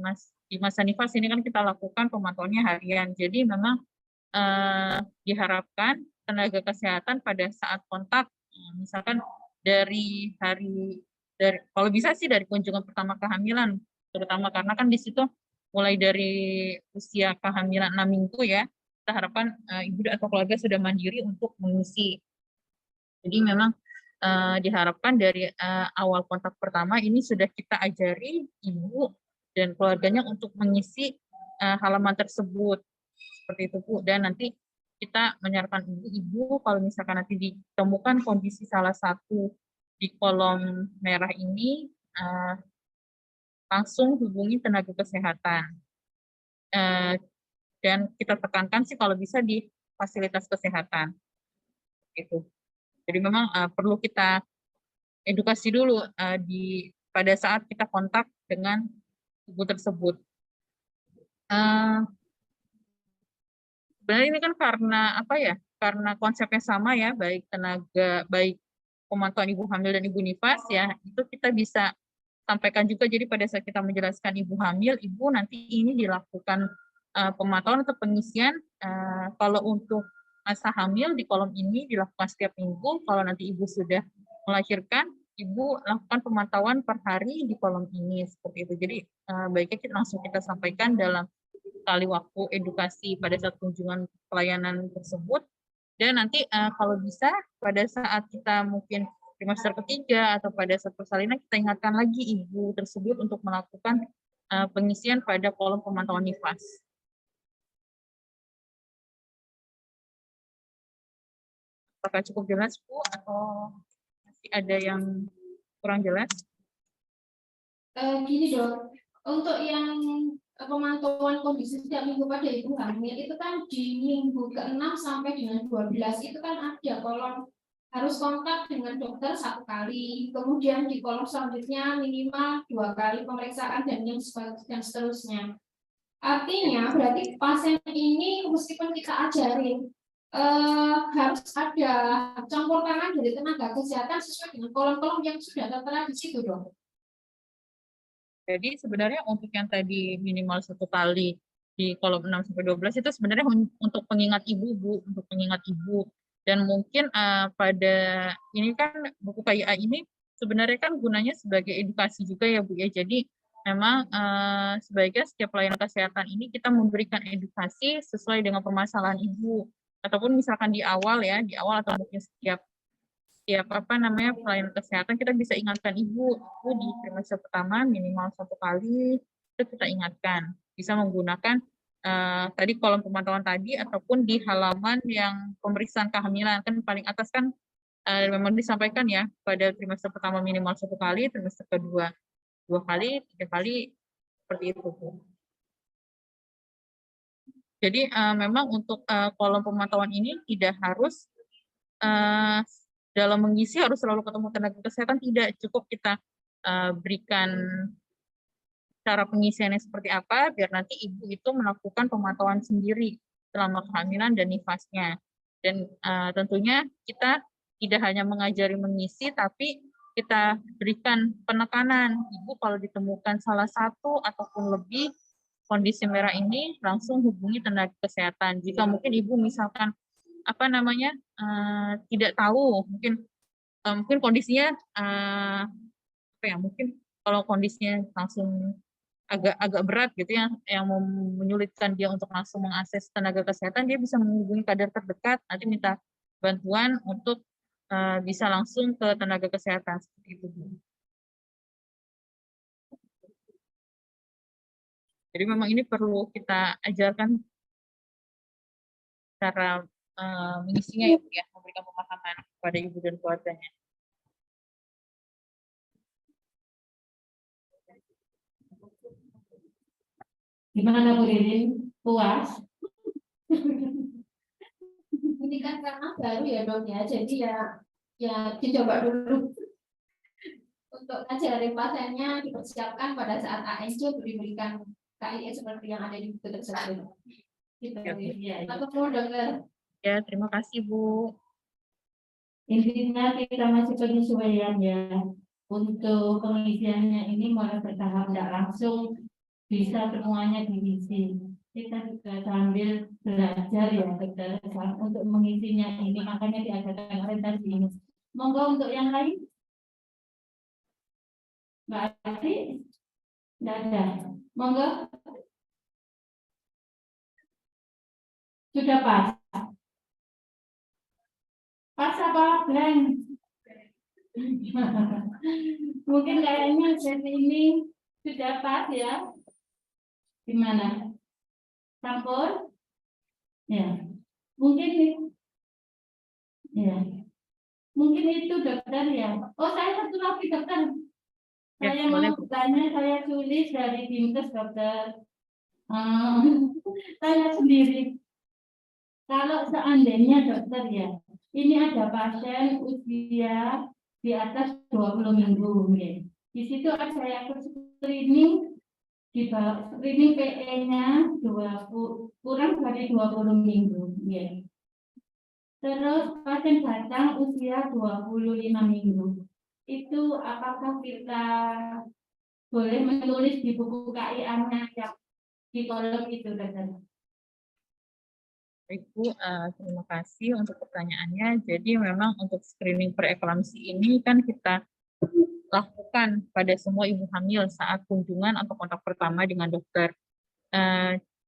masa nifas ini kan kita lakukan pemantauannya harian. Jadi memang diharapkan tenaga kesehatan pada saat kontak, misalkan kalau bisa sih dari kunjungan pertama kehamilan, terutama karena kan di situ mulai dari usia kehamilan 6 minggu ya, kita harapkan ibu atau keluarga sudah mandiri untuk mengisi. Jadi memang diharapkan dari awal kontak pertama ini sudah kita ajari ibu dan keluarganya untuk mengisi halaman tersebut. Seperti itu Bu, dan nanti kita menyarankan ibu kalau misalkan nanti ditemukan kondisi salah satu di kolom merah ini, langsung hubungi tenaga kesehatan. Dan kita tekankan sih kalau bisa di fasilitas kesehatan. Gitu. Jadi memang perlu kita edukasi dulu pada saat kita kontak dengan ibu tersebut. Sebenarnya ini kan karena apa ya? Karena konsepnya sama ya, baik pemantauan ibu hamil dan ibu nifas ya, itu kita bisa sampaikan juga. Jadi pada saat kita menjelaskan ibu hamil, ibu nanti ini dilakukan pemantauan atau pengisian. Kalau untuk masa hamil di kolom ini dilakukan setiap minggu. Kalau nanti ibu sudah melahirkan, ibu lakukan pemantauan per hari di kolom ini seperti itu. Jadi baiknya kita sampaikan dalam kali waktu edukasi pada saat kunjungan pelayanan tersebut. Dan nanti kalau bisa pada saat kita mungkin trimester ketiga atau pada saat persalinan, kita ingatkan lagi ibu tersebut untuk melakukan pengisian pada kolom pemantauan nifas. Apakah cukup jelas, Bu? Atau masih ada yang kurang jelas? Gini dok, untuk yang pemantauan kondisi setiap minggu pada ibu hamil itu kan di minggu ke-6 sampai dengan 12 itu kan ada kolom harus kontak dengan dokter 1 kali, kemudian di kolom selanjutnya minimal 2 kali pemeriksaan dan seterusnya. Artinya berarti pasien ini meskipun kita ajarin harus ada campur tangan dari tenaga kesehatan sesuai dengan kolom-kolom yang sudah tertera di situ dok. Jadi sebenarnya untuk yang tadi minimal 1 kali di kolom 6 sampai 12 itu sebenarnya untuk pengingat ibu, Bu, untuk pengingat ibu. Dan mungkin pada ini kan buku KIA ini sebenarnya kan gunanya sebagai edukasi juga ya, Bu ya. Jadi memang sebaiknya setiap pelayanan kesehatan ini kita memberikan edukasi sesuai dengan permasalahan ibu. Ataupun misalkan di awal atau mungkin setiap pelayanan kesehatan kita bisa ingatkan ibu di trimester pertama minimal 1 kali itu kita ingatkan, bisa menggunakan tadi kolom pemantauan tadi ataupun di halaman yang pemeriksaan kehamilan kan paling atas kan memang disampaikan ya pada trimester pertama minimal 1 kali, trimester kedua 2 kali, 3 kali seperti itu. Jadi memang untuk kolom pemantauan ini tidak harus dalam mengisi harus selalu ketemu tenaga kesehatan, tidak, cukup kita berikan cara pengisiannya seperti apa, biar nanti ibu itu melakukan pemantauan sendiri selama kehamilan dan nifasnya. Dan tentunya kita tidak hanya mengajari mengisi, tapi kita berikan penekanan. Ibu kalau ditemukan salah satu ataupun lebih kondisi merah ini, langsung hubungi tenaga kesehatan. Jika mungkin ibu misalkan tidak tahu, mungkin kondisinya mungkin kalau kondisinya langsung agak berat gitu ya, yang menyulitkan dia untuk langsung mengakses tenaga kesehatan, dia bisa menghubungi kader terdekat, nanti minta bantuan untuk bisa langsung ke tenaga kesehatan seperti itu. Jadi memang ini perlu kita ajarkan cara mengisinya ya, memberikan pemahaman kepada ibu dan keluarganya. Gimana Bu Ririn? Puas? Ini kan karena baru ya dok ya, jadi ya dicoba dulu untuk ngajarin pasiennya, dipersiapkan pada saat ANC diberikan KIE seperti yang ada di buku tersebut. Gitu. Ya. Aku mau dengar. Ya, terima kasih Bu. Intinya kita masih penyesuaian ya. Untuk pengisiannya ini mulai bertahap, tidak langsung bisa semuanya diisi. Kita juga sambil belajar ya untuk mengisinya ini, makanya diadakan orientasi ini. Monggo untuk yang lain. Mbak Adi? Tidak ada. Monggo. Sudah pas. Pas apa blank? Mungkin kayaknya sesi ini sudah pas ya. Gimana? Sampun? Ya. Mungkin ya. Mungkin itu dokter ya. Oh, saya satu lagi dokter. Ya, Saya boleh, mau tanya, saya tulis dari Dinkes dokter. Saya sendiri. Kalau seandainya dokter ya, ini ada pasien usia di atas 20 minggu. Ya. Di situ saya screening di bawah screening PE-nya 20 kurang dari 20 minggu, ya. Terus pasien datang usia 25 minggu. Itu apakah kita boleh menulis di buku KIA-nya yang di kolom itu, Dokter? Ibu, terima kasih untuk pertanyaannya. Jadi memang untuk screening preeklamsi ini kan kita lakukan pada semua ibu hamil saat kunjungan atau kontak pertama dengan dokter.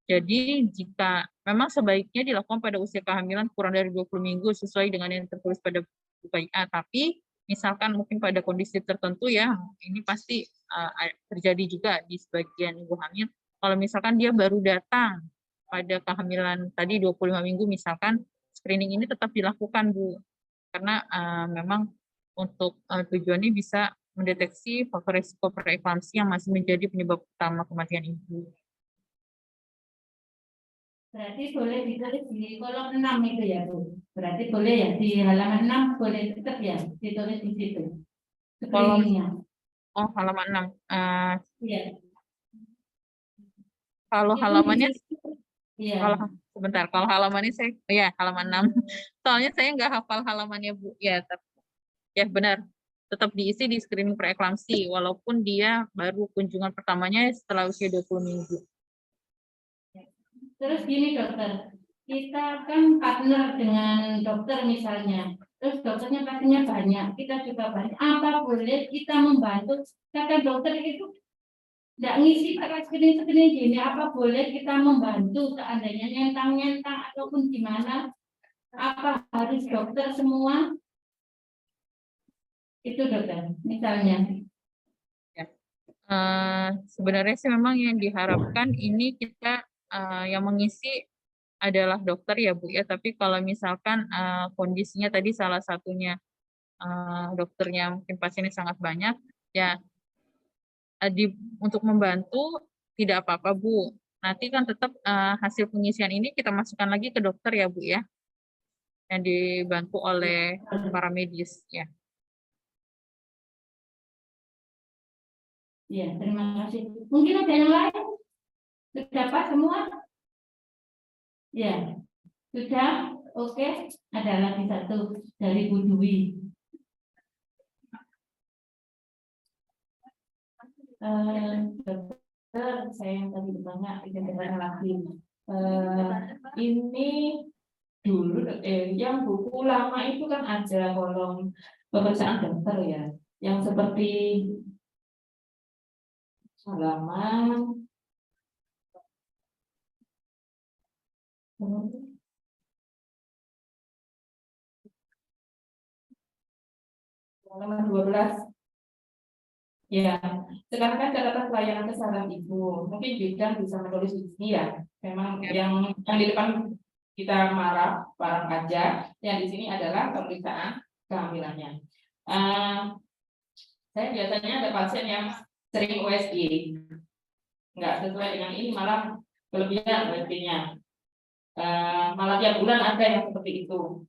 Jadi jika memang sebaiknya dilakukan pada usia kehamilan kurang dari 20 minggu sesuai dengan yang tertulis pada buku KIA, tapi misalkan mungkin pada kondisi tertentu ya, ini pasti terjadi juga di sebagian ibu hamil. Kalau misalkan dia baru datang pada kehamilan tadi 25 minggu misalkan, screening ini tetap dilakukan, Bu. Karena memang untuk tujuannya bisa mendeteksi faktor risiko preeklamsi yang masih menjadi penyebab utama kematian ibu. Berarti boleh ditulis di kolom 6 itu ya, Bu. Berarti boleh ya di halaman 6 boleh tetap ya ditulis di situ. Screeningnya. Oh, halaman 6. Iya. Kalau Itu halamannya iya. sebentar, kalau halamannya saya ya halaman 6. Soalnya saya nggak hafal halamannya, Bu. Ya, ya benar. Tetap diisi di screening preeklamsi walaupun dia baru kunjungan pertamanya setelah usia 20 minggu. Terus gini, Dokter. Kita kan partner dengan dokter misalnya. Terus dokternya pastinya banyak, kita juga banyak. Apa boleh kita membantu? Kata dokter itu tidak ngisi screening gini, apa boleh kita membantu seandainya nyentang-nyentang ataupun gimana? Apa harus dokter semua? Itu dokter, misalnya. Sebenarnya sih memang yang diharapkan ini kita yang mengisi adalah dokter ya Bu ya, tapi kalau misalkan kondisinya tadi salah satunya dokternya mungkin pasiennya sangat banyak, ya untuk membantu tidak apa-apa Bu. Nanti kan tetap hasil pengisian ini kita masukkan lagi ke dokter ya Bu ya, yang dibantu oleh para medis ya. Ya, terima kasih. Mungkin ada yang lain? Sudah Pak semua? Ya, sudah. Oke. Ada lagi satu dari Bu Dwi. Dokter, saya yang tadi bertanya, tidak lagi. Ini dulu yang buku lama itu kan ada kolom pemeriksaan dokter ya, yang seperti halaman 12. Ya, sekarang kan catatan pelayanan kesehatan ibu. Mungkin Bidan bisa menulis di sini ya. Memang yang di depan kita marah barang aja. Yang di sini adalah pemeriksaan kehamilannya. Saya biasanya ada pasien yang sering USG, nggak sesuai dengan ini, malah kelebihan USG-nya. Malah tiap bulan ada yang seperti itu.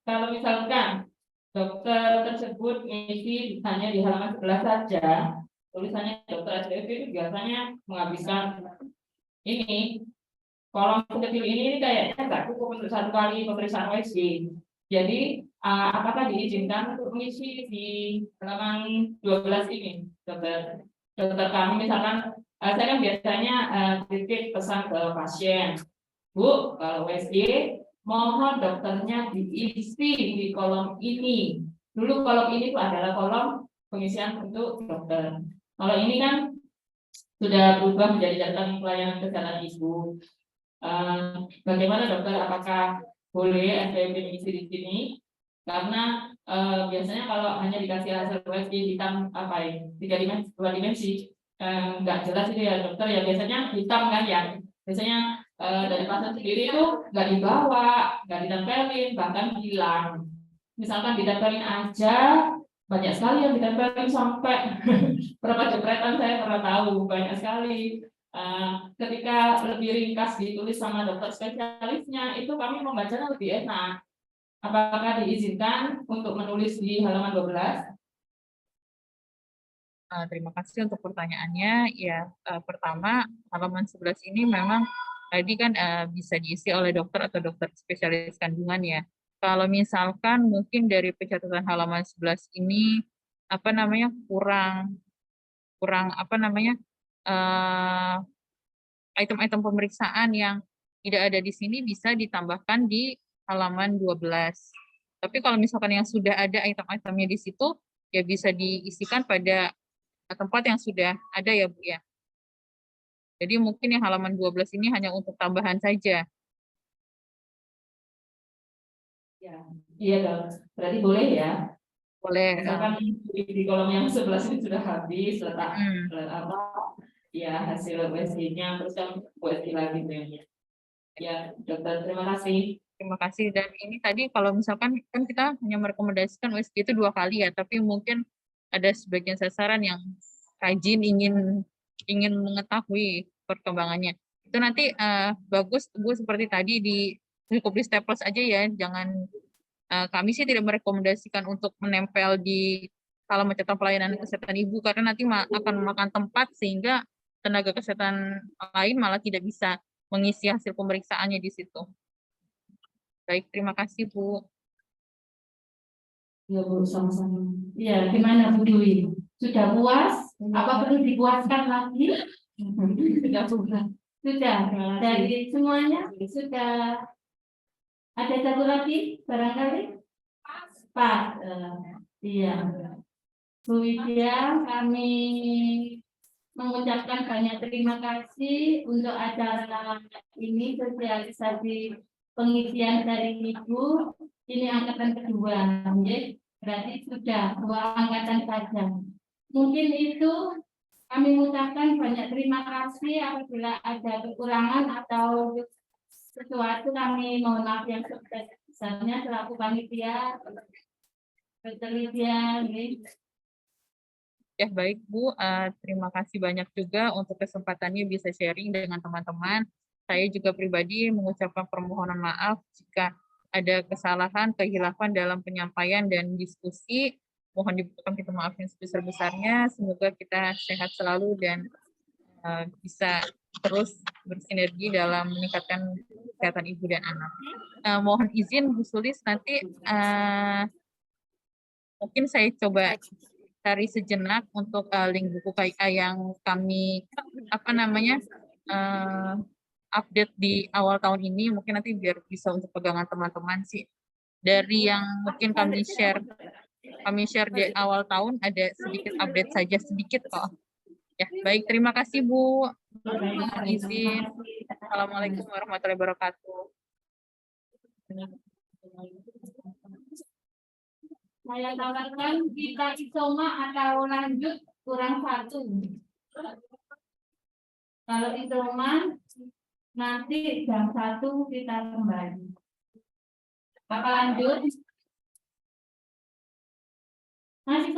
Kalau misalkan dokter tersebut ngisi hanya di halaman 11 saja, tulisannya dokter SPP itu biasanya menghabiskan ini kolom kecil ini kayaknya nggak cukup untuk 1 kali pemeriksaan USG. Jadi apakah diizinkan untuk mengisi di halaman 12 ini, dokter? Dokter kami misalkan, saya kan biasanya titip pesan ke pasien, Bu, kalau USG mohon dokternya diisi di kolom ini. Dulu kolom ini itu adalah kolom pengisian untuk dokter. Kalau ini kan sudah berubah menjadi catatan pelayanan kesehatan ibu. Bagaimana dokter? Apakah boleh SPP mengisi di sini? Karena biasanya kalau hanya dikasih hasil USG hitam 2 dimensi, nggak jelas itu ya dokter ya. Biasanya hitam kan ya. Biasanya dari pasien sendiri itu nggak dibawa, nggak ditempelin, bahkan hilang. Misalkan ditempelin aja, banyak sekali yang ditempelin sampai berapa jepretan saya pernah tahu, banyak sekali. Ketika lebih ringkas ditulis sama dokter spesialisnya, itu kami membacanya lebih enak. Apakah diizinkan untuk menulis di halaman 12? Terima kasih untuk pertanyaannya. Ya, pertama halaman 11 ini memang tadi kan bisa diisi oleh dokter atau dokter spesialis kandungan ya. Kalau misalkan mungkin dari pencatatan halaman 11 ini apa namanya kurang kurang apa namanya eh, item-item pemeriksaan yang tidak ada di sini bisa ditambahkan di halaman 12. Tapi kalau misalkan yang sudah ada item-itemnya di situ ya bisa diisikan pada tempat yang sudah ada ya Bu ya. Jadi mungkin yang halaman 12 ini hanya untuk tambahan saja. Ya, iya dong. Berarti boleh ya. Boleh. Misalkan di kolom yang 11 ini sudah habis, letak Hmm. apa ya hasil USG-nya, terus kan USG lagi nih. Ya, dokter, terima kasih. Terima kasih. Dan ini tadi kalau misalkan kan kita hanya merekomendasikan USG itu 2 kali ya, tapi mungkin ada sebagian sasaran yang rajin ingin mengetahui perkembangannya. Itu nanti bagus Bu seperti tadi cukup di staples aja ya, jangan kami sih tidak merekomendasikan untuk menempel di halaman catatan pelayanan kesehatan ibu karena nanti akan memakan tempat sehingga tenaga kesehatan lain malah tidak bisa mengisi hasil pemeriksaannya di situ. Baik, terima kasih Bu. Ya Bu, sama-sama. Ya, gimana Bu Dwi? Sudah puas? Apa perlu dipuaskan lagi? Sudah puas. Sudah. Dari semuanya sudah. Ada satu lagi barangkali? Pak. Iya. Bu Widya, kami mengucapkan banyak terima kasih untuk acara ini, sosialisasi pengisian dari Ibu. Ini angkatan kedua, berarti sudah 2 angkatan saja. Mungkin itu kami mengucapkan banyak terima kasih. Apabila ada kekurangan atau sesuatu kami mohon maaf yang sebesar-besarnya selaku panitia. Penelitian. Ya baik Bu, terima kasih banyak juga untuk kesempatannya bisa sharing dengan teman-teman. Saya juga pribadi mengucapkan permohonan maaf jika ada kesalahan, kehilafan dalam penyampaian dan diskusi. Mohon dibukakan pintu maaf yang sebesar-besarnya. Semoga kita sehat selalu dan bisa terus bersinergi dalam meningkatkan kesehatan ibu dan anak. Mohon izin Bu Sulis, nanti mungkin saya coba cari sejenak untuk link buku KIA yang kami update di awal tahun ini, mungkin nanti biar bisa untuk pegangan teman-teman sih. Dari yang mungkin kami share di awal tahun ada sedikit update saja, sedikit kok. Ya, baik, terima kasih Bu. Mohon izin. Assalamualaikum warahmatullahi wabarakatuh. Saya tawarkan kita isoma atau lanjut kurang 1. Kalau isoma nanti jam 1 kita kembali. Apa lanjut? Masih